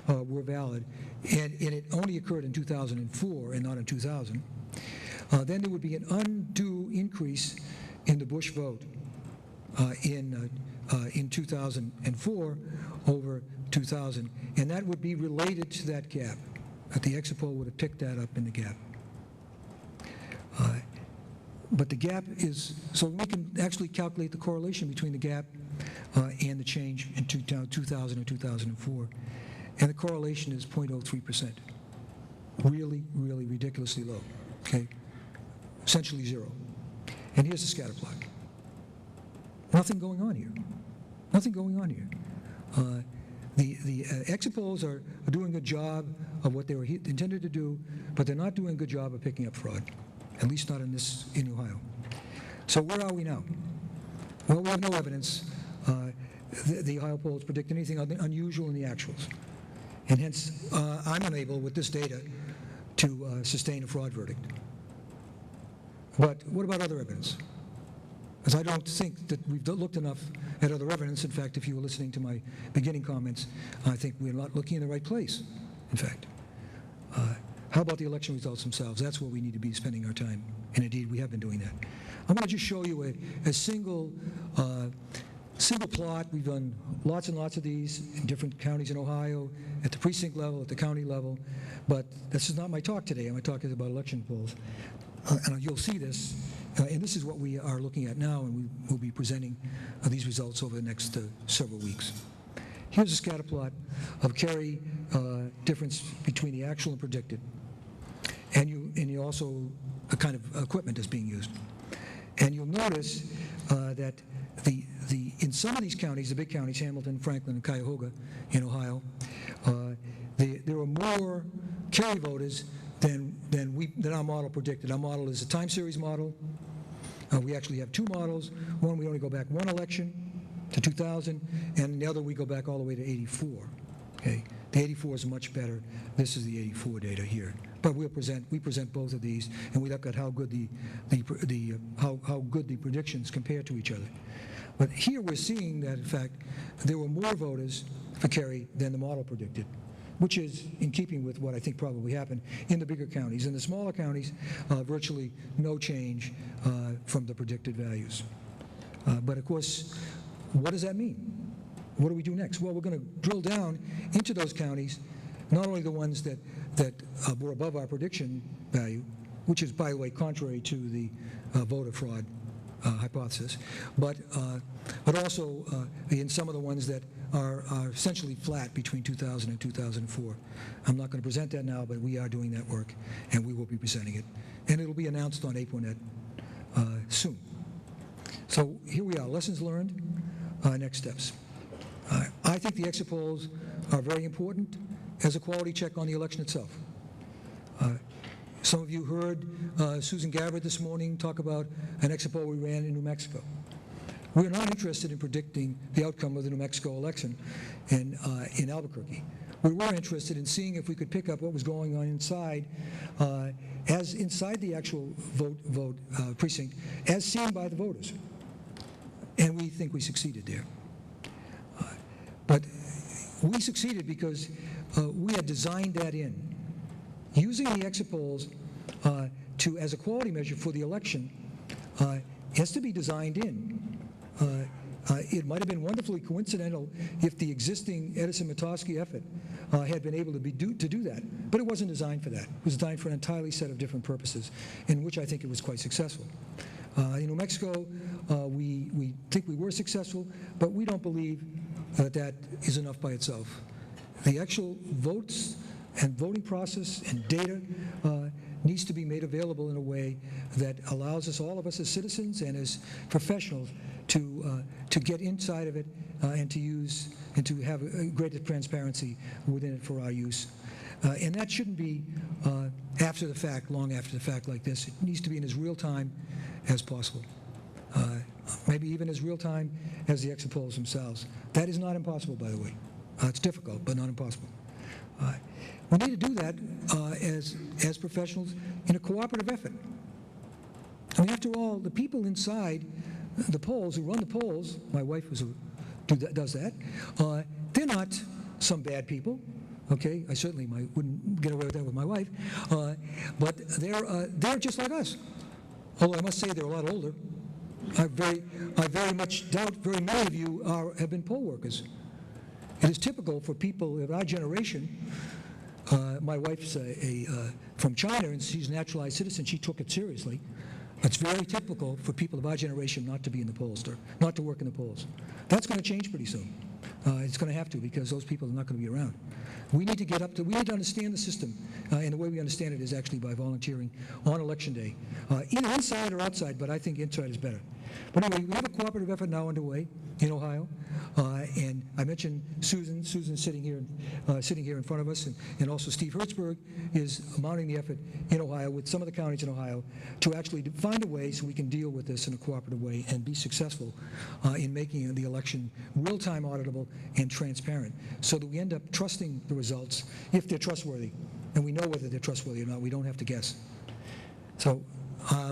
were valid, and it only occurred in 2004 and not in 2000, then there would be an undue increase in the Bush vote in 2004 over 2000, and that would be related to that gap. That the exit poll would have picked that up in the gap. But the gap is, so we can actually calculate the correlation between the gap and the change in 2000 and 2004. And the correlation is 0.03%. Really, really ridiculously low, okay? Essentially zero. And here's the scatter plot. Nothing going on here. Nothing going on here. The exit polls are doing a good job of what they were intended to do, but they're not doing a good job of picking up fraud. At least not in Ohio. So where are we now? Well, we have no evidence the Ohio polls predict anything unusual in the actuals. And hence, I'm unable with this data to sustain a fraud verdict. But what about other evidence? Because I don't think that we've looked enough at other evidence. In fact, if you were listening to my beginning comments, I think we're not looking in the right place, in fact. How about the election results themselves? That's where we need to be spending our time, and indeed we have been doing that. I'm going to just show you a single plot. We've done lots and lots of these in different counties in Ohio, at the precinct level, at the county level, but this is not my talk today. My talk is about election polls, and you'll see this, and this is what we are looking at now, and we will be presenting these results over the next several weeks. Here's a scatter plot of Kerry difference between the actual and predicted. And you also, a kind of equipment is being used. And you'll notice that in some of these counties, the big counties, Hamilton, Franklin, and Cuyahoga in Ohio, there are more Kerry voters than our model predicted. Our model is a time series model. We actually have two models. One, we only go back one election to 2000, and the other we go back all the way to 84. Okay, the 84 is much better. This is the 84 data here. But we present both of these, and we look at how good how good the predictions compare to each other. But here we're seeing that in fact there were more voters for Kerry than the model predicted, which is in keeping with what I think probably happened in the bigger counties. In the smaller counties, virtually no change from the predicted values. But of course, what does that mean? What do we do next? Well, we're going to drill down into those counties, not only the ones that were above our prediction value, which is, by the way, contrary to the voter fraud hypothesis, but also in some of the ones that are essentially flat between 2000 and 2004. I'm not going to present that now, but we are doing that work, and we will be presenting it. And it'll be announced on AAPOR.net soon. So here we are, lessons learned, next steps. I think the exit polls are very important as a quality check on the election itself. Some of you heard Susan Gabbard this morning talk about an exit poll we ran in New Mexico. We're not interested in predicting the outcome of the New Mexico election in Albuquerque. We were interested in seeing if we could pick up what was going on inside, inside the actual vote precinct, as seen by the voters. And we think we succeeded there. But we succeeded because we had designed that in. Using the exit polls as a quality measure for the election has to be designed in. It might have been wonderfully coincidental if the existing Edison-Mitofsky effort had been able to do that, but it wasn't designed for that. It was designed for an entirely set of different purposes, in which I think it was quite successful. In New Mexico, we think we were successful, but we don't believe that is enough by itself. the actual votes and voting process and data needs to be made available in a way that allows us, all of us as citizens and as professionals, to get inside of it and to use and to have a greater transparency within it for our use. And that shouldn't be after the fact, long after the fact like this. It needs to be in as real time as possible. Maybe even as real time as the exit polls themselves. That is not impossible, by the way. It's difficult, but not impossible. We need to do that as professionals in a cooperative effort. I mean, after all, the people inside the polls, who run the polls, my wife does that, they're not some bad people. Okay, I certainly wouldn't get away with that with my wife, but they're just like us. Although I must say they're a lot older. I very much doubt very many of you have been poll workers. It is typical for people of our generation. My wife's from China, and she's a naturalized citizen. She took it seriously. It's very typical for people of our generation not to be in the polls, not to work in the polls. That's going to change pretty soon. It's going to have to, because those people are not going to be around. We need to get up to, we need to understand the system, and the way we understand it is actually by volunteering on Election Day. Either inside or outside, but I think inside is better. But anyway, we have a cooperative effort now underway in Ohio, and I mentioned Susan. Susan's sitting here in front of us, and also Steve Hertzberg is mounting the effort in Ohio with some of the counties in Ohio to actually find a way so we can deal with this in a cooperative way and be successful in making the election real-time auditable and transparent, so that we end up trusting the results if they're trustworthy, and we know whether they're trustworthy or not. We don't have to guess. So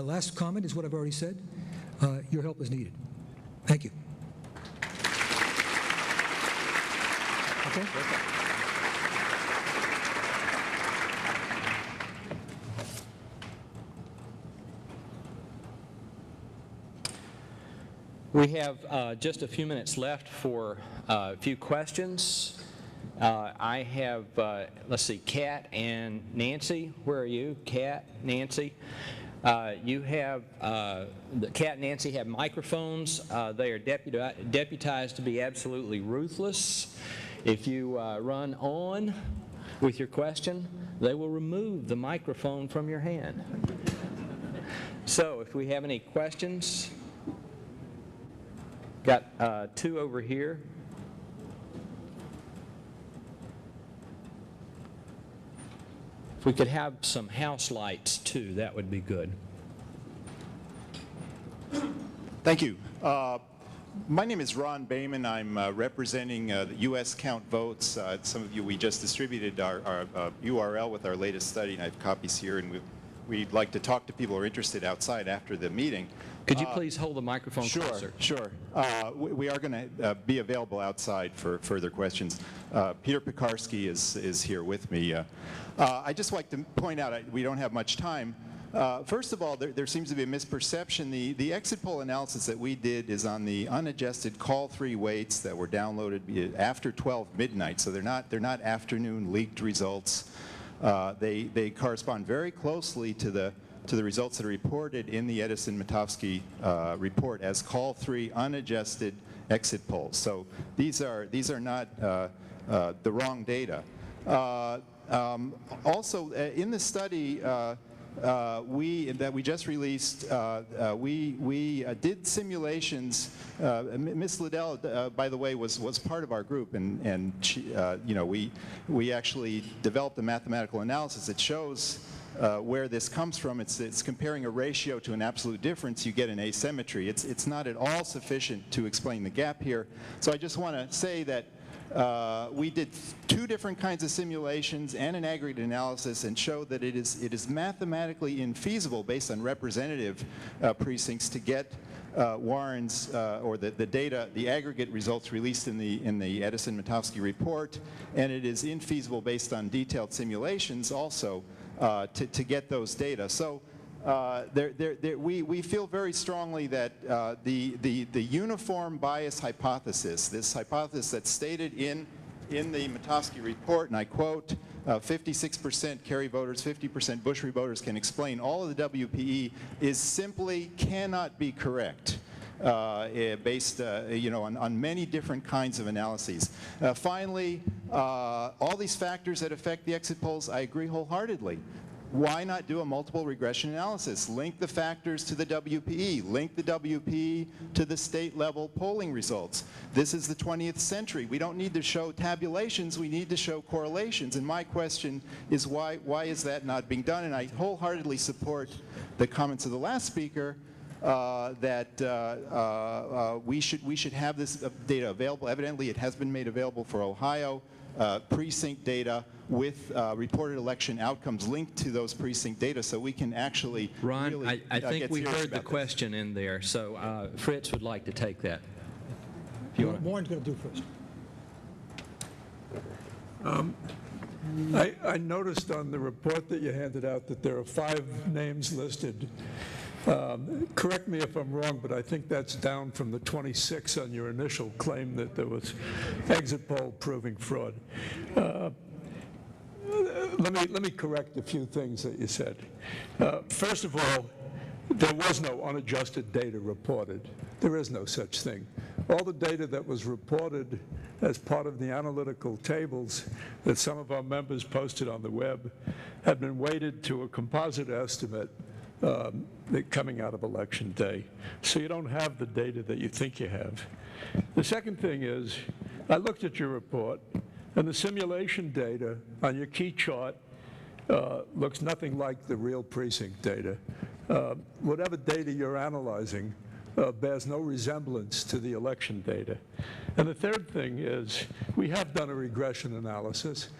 last comment is what I've already said. Your help is needed. Thank you. Okay. We have just a few minutes left for a few questions. I have, let's see, Kat and Nancy. Where are you? Kat, Nancy. You have, Kat and Nancy have microphones. They are deputized to be absolutely ruthless. If you run on with your question, they will remove the microphone from your hand. So if we have any questions, got two over here. If we could have some house lights too, that would be good. Thank you. My name is Ron Bayman. I'm representing the U.S. Count Votes. Some of you, we just distributed our URL with our latest study, and I have copies here, and we'd like to talk to people who are interested outside after the meeting. Could you please hold the microphone closer? Sure. We are going to be available outside for further questions. Peter Pekarsky is here with me. I'd just like to point out, we don't have much time. First of all, there seems to be a misperception. The exit poll analysis that we did is on the unadjusted call-3 weights that were downloaded after 12 midnight, so they're not afternoon leaked results. They correspond very closely to the results that are reported in the Edison Mitofsky report as call-3 unadjusted exit polls. So these are not the wrong data. Also, in the study that we just released, we did simulations. Ms. Liddell, by the way, was part of our group, and she, we actually developed a mathematical analysis that shows where this comes from. It's comparing a ratio to an absolute difference. You get an asymmetry. It's not at all sufficient to explain the gap here. So I just want to say that we did two different kinds of simulations and an aggregate analysis, and showed that it is mathematically infeasible based on representative precincts to get Warren's or the data, the aggregate results released in the Edison Mitofsky report, and it is infeasible based on detailed simulations also to get those data. So we feel very strongly that the uniform bias hypothesis, this hypothesis that's stated in the Mitofsky report, and I quote, 56% Kerry voters, 50% Bushry voters can explain all of the WPE, is simply cannot be correct. based on many different kinds of analyses. Finally, all these factors that affect the exit polls, I agree wholeheartedly. Why not do a multiple regression analysis? Link the factors to the WPE. Link the WPE to the state-level polling results. This is the 20th century. We don't need to show tabulations. We need to show correlations. And my question is why is that not being done? And I wholeheartedly support the comments of the last speaker that we should have this data available. Evidently, it has been made available for Ohio. Precinct data with reported election outcomes linked to those precinct data, so we can actually Ron, really, I think we heard the this. question in there, so Fritz would like to take that. Warren's going to do first. I noticed on the report that you handed out that there are 5 names listed. Correct me if I'm wrong, but I think that's down from the 26 on your initial claim that there was exit poll proving fraud. Let me correct a few things that you said. First of all, there was no unadjusted data reported. There is no such thing. All the data that was reported as part of the analytical tables that some of our members posted on the web have been weighted to a composite estimate coming out of Election Day. So you don't have the data that you think you have. The second thing is, I looked at your report, and the simulation data on your key chart looks nothing like the real precinct data. Whatever data you're analyzing bears no resemblance to the election data. And the third thing is, we have done a regression analysis.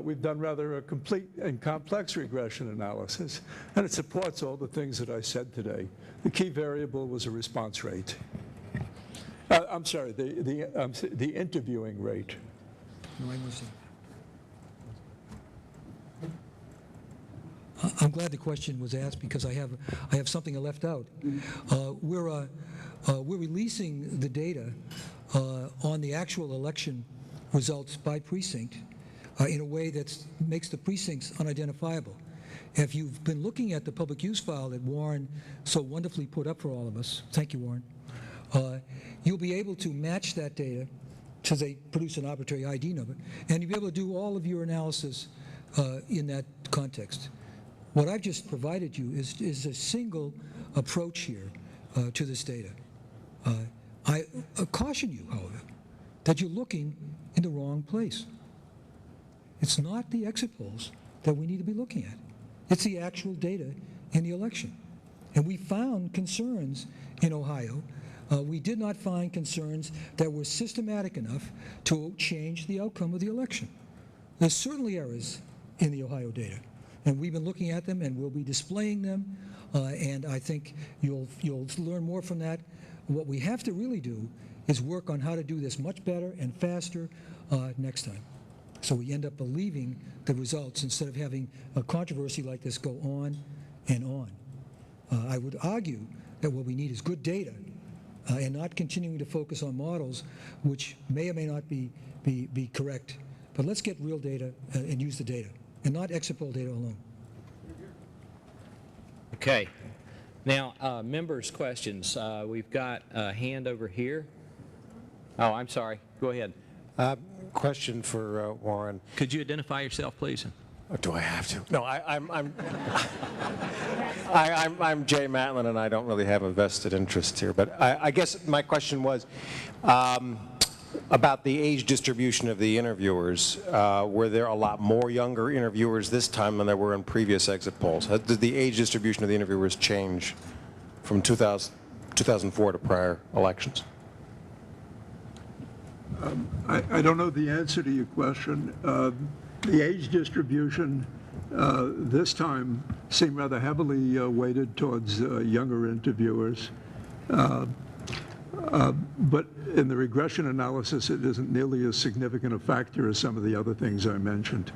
We've done rather a complete and complex regression analysis, and it supports all the things that I said today. The key variable was a response rate. I'm sorry, the interviewing rate. No, I understand. I'm glad the question was asked because I have something I left out. We're releasing the data on the actual election results by precinct in a way that makes the precincts unidentifiable. If you've been looking at the public use file that Warren so wonderfully put up for all of us, thank you, Warren, you'll be able to match that data, because they produce an arbitrary ID number, and you'll be able to do all of your analysis in that context. What I've just provided you is a single approach here to this data. I caution you, however, that you're looking in the wrong place. It's not the exit polls that we need to be looking at. It's the actual data in the election. And we found concerns in Ohio. We did not find concerns that were systematic enough to change the outcome of the election. There's certainly errors in the Ohio data, and we've been looking at them, and we'll be displaying them, and I think you'll learn more from that. What we have to really do is work on how to do this much better and faster next time, so we end up believing the results instead of having a controversy like this go on and on. I would argue that what we need is good data and not continuing to focus on models which may or may not be correct. But let's get real data and use the data, and not exit poll data alone. Okay. Now, members' questions. We've got a hand over here. Oh, I'm sorry. Go ahead. Question for Warren. Could you identify yourself, please? Or do I have to? No, I'm Jay Matlin, and I don't really have a vested interest here. But I guess my question was about the age distribution of the interviewers. Were there a lot more younger interviewers this time than there were in previous exit polls? Did the age distribution of the interviewers change from 2004 to prior elections? I don't know the answer to your question. The age distribution this time seemed rather heavily weighted towards younger interviewers. But in the regression analysis, it isn't nearly as significant a factor as some of the other things I mentioned.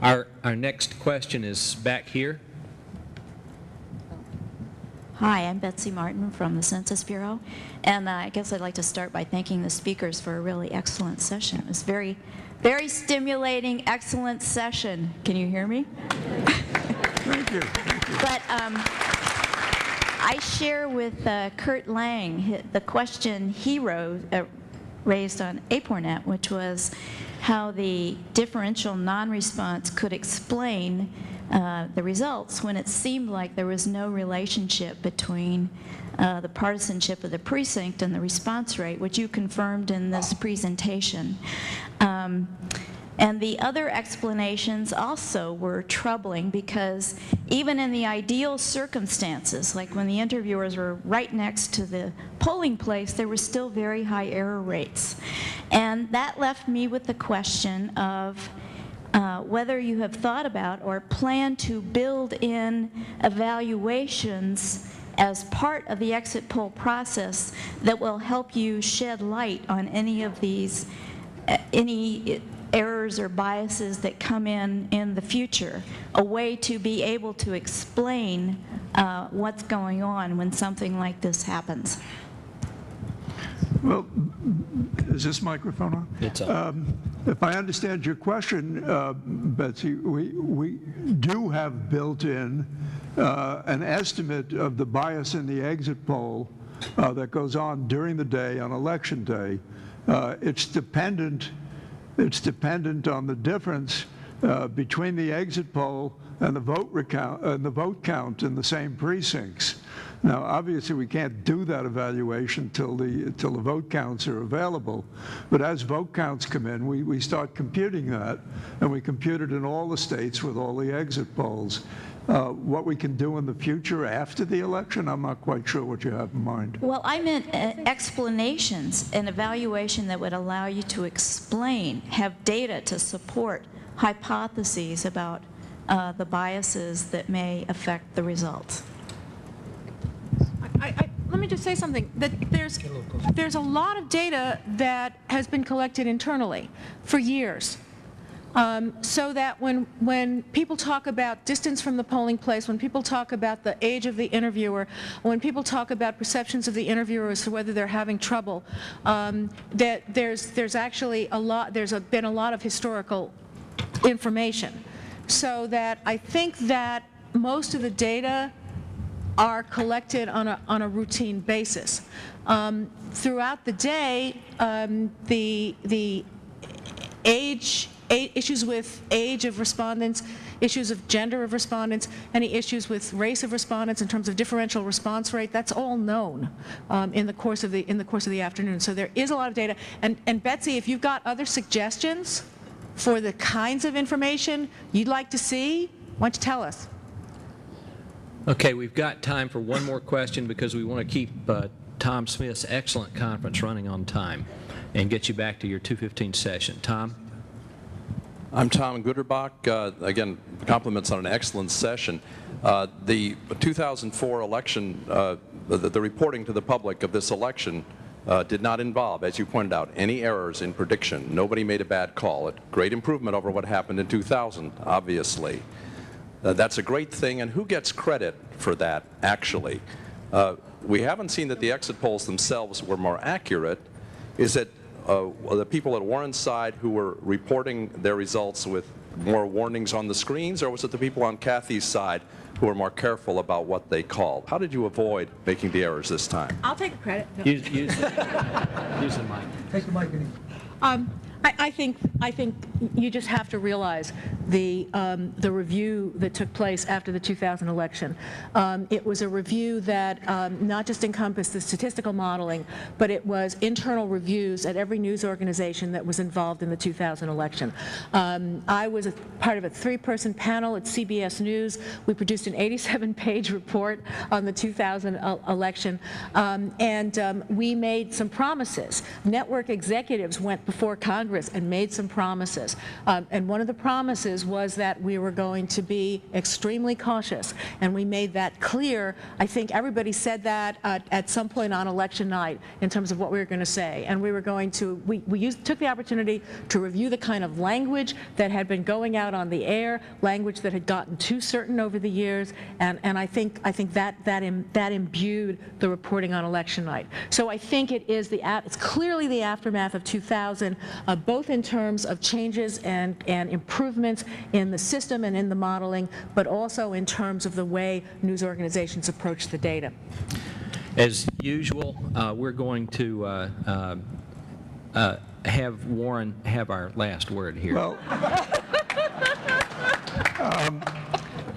Our next question is back here. Hi, I'm Betsy Martin from the Census Bureau, and I guess I'd like to start by thanking the speakers for a really excellent session. It was very, very stimulating, excellent session. Can you hear me? Thank you. Thank you. But I share with Kurt Lang the question he raised on AAPORnet, which was how the differential non-response could explain the results when it seemed like there was no relationship between the partisanship of the precinct and the response rate, which you confirmed in this presentation. And the other explanations also were troubling, because even in the ideal circumstances, like when the interviewers were right next to the polling place, there were still very high error rates. And that left me with the question of whether you have thought about or plan to build in evaluations as part of the exit poll process that will help you shed light on any of these, any errors or biases that come in the future, a way to be able to explain what's going on when something like this happens. Well, is this microphone on? It's on. If I understand your question, Betsy, we do have built in an estimate of the bias in the exit poll that goes on during the day on election day. It's dependent on the difference between the exit poll and the vote count in the same precincts. Now, obviously, we can't do that evaluation till the vote counts are available. But as vote counts come in, we start computing that, and we compute it in all the states with all the exit polls. What we can do in the future after the election, I'm not quite sure what you have in mind. Well, I meant explanations, an evaluation that would allow you to explain, have data to support hypotheses about the biases that may affect the results. Let me just say something, that there's a lot of data that has been collected internally for years. So that when people talk about distance from the polling place, when people talk about the age of the interviewer, when people talk about perceptions of the interviewer as to whether they're having trouble, that there's actually a lot, been a lot of historical information. So that I think that most of the data are collected on a routine basis. Throughout the day, the issues with age of respondents, issues of gender of respondents, any issues with race of respondents in terms of differential response rate, that's all known in the course of the afternoon. So there is a lot of data. And Betsy, if you've got other suggestions for the kinds of information you'd like to see, why don't you tell us? Okay, we've got time for one more question because we want to keep Tom Smith's excellent conference running on time and get you back to your 2:15 session. Tom? I'm Tom Guterbach. Again, compliments on an excellent session. The 2004 election, the reporting to the public of this election did not involve, as you pointed out, any errors in prediction. Nobody made a bad call. A great improvement over what happened in 2000, obviously. That's a great thing, and who gets credit for that, actually? We haven't seen that the exit polls themselves were more accurate. Is it the people at Warren's side who were reporting their results with more warnings on the screens, or was it the people on Kathy's side who were more careful about what they called? How did you avoid making the errors this time? I'll take the credit. No. Use the mic. Take the mic, Vinny. I think you just have to realize the review that took place after the 2000 election. It was a review that not just encompassed the statistical modeling, but it was internal reviews at every news organization that was involved in the 2000 election. I was a part of a 3-person panel at CBS News. We produced an 87-page report on the 2000 election, and we made some promises. Network executives went before Congress and made some promises. And one of the promises was that we were going to be extremely cautious, and we made that clear. I think everybody said that at some point on election night in terms of what we were going to say. And we were going to, we took the opportunity to review the kind of language that had been going out on the air, language that had gotten too certain over the years, and I think that imbued the reporting on election night. So I think it's clearly the aftermath of 2000. both in terms of changes and improvements in the system and in the modeling, but also in terms of the way news organizations approach the data. As usual, we're going to have Warren have our last word here. Well,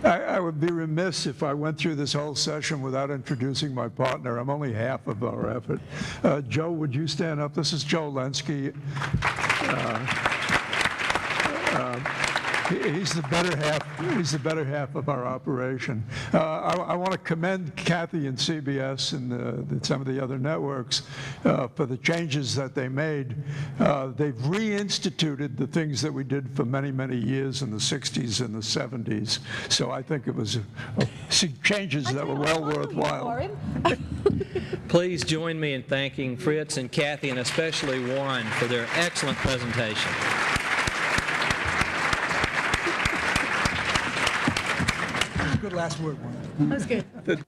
I would be remiss if I went through this whole session without introducing my partner. I'm only half of our effort. Joe, would you stand up? This is Joe Lenski. He's the better half. He's the better half of our operation. I want to commend Kathy and CBS and some of the other networks for the changes that they made. They've reinstituted the things that we did for many, many years in the 60s and the 70s. So I think it was changes that were well worthwhile. Please join me in thanking Fritz and Kathy, and especially Warren, for their excellent presentation. Good last word, Warren. That was good.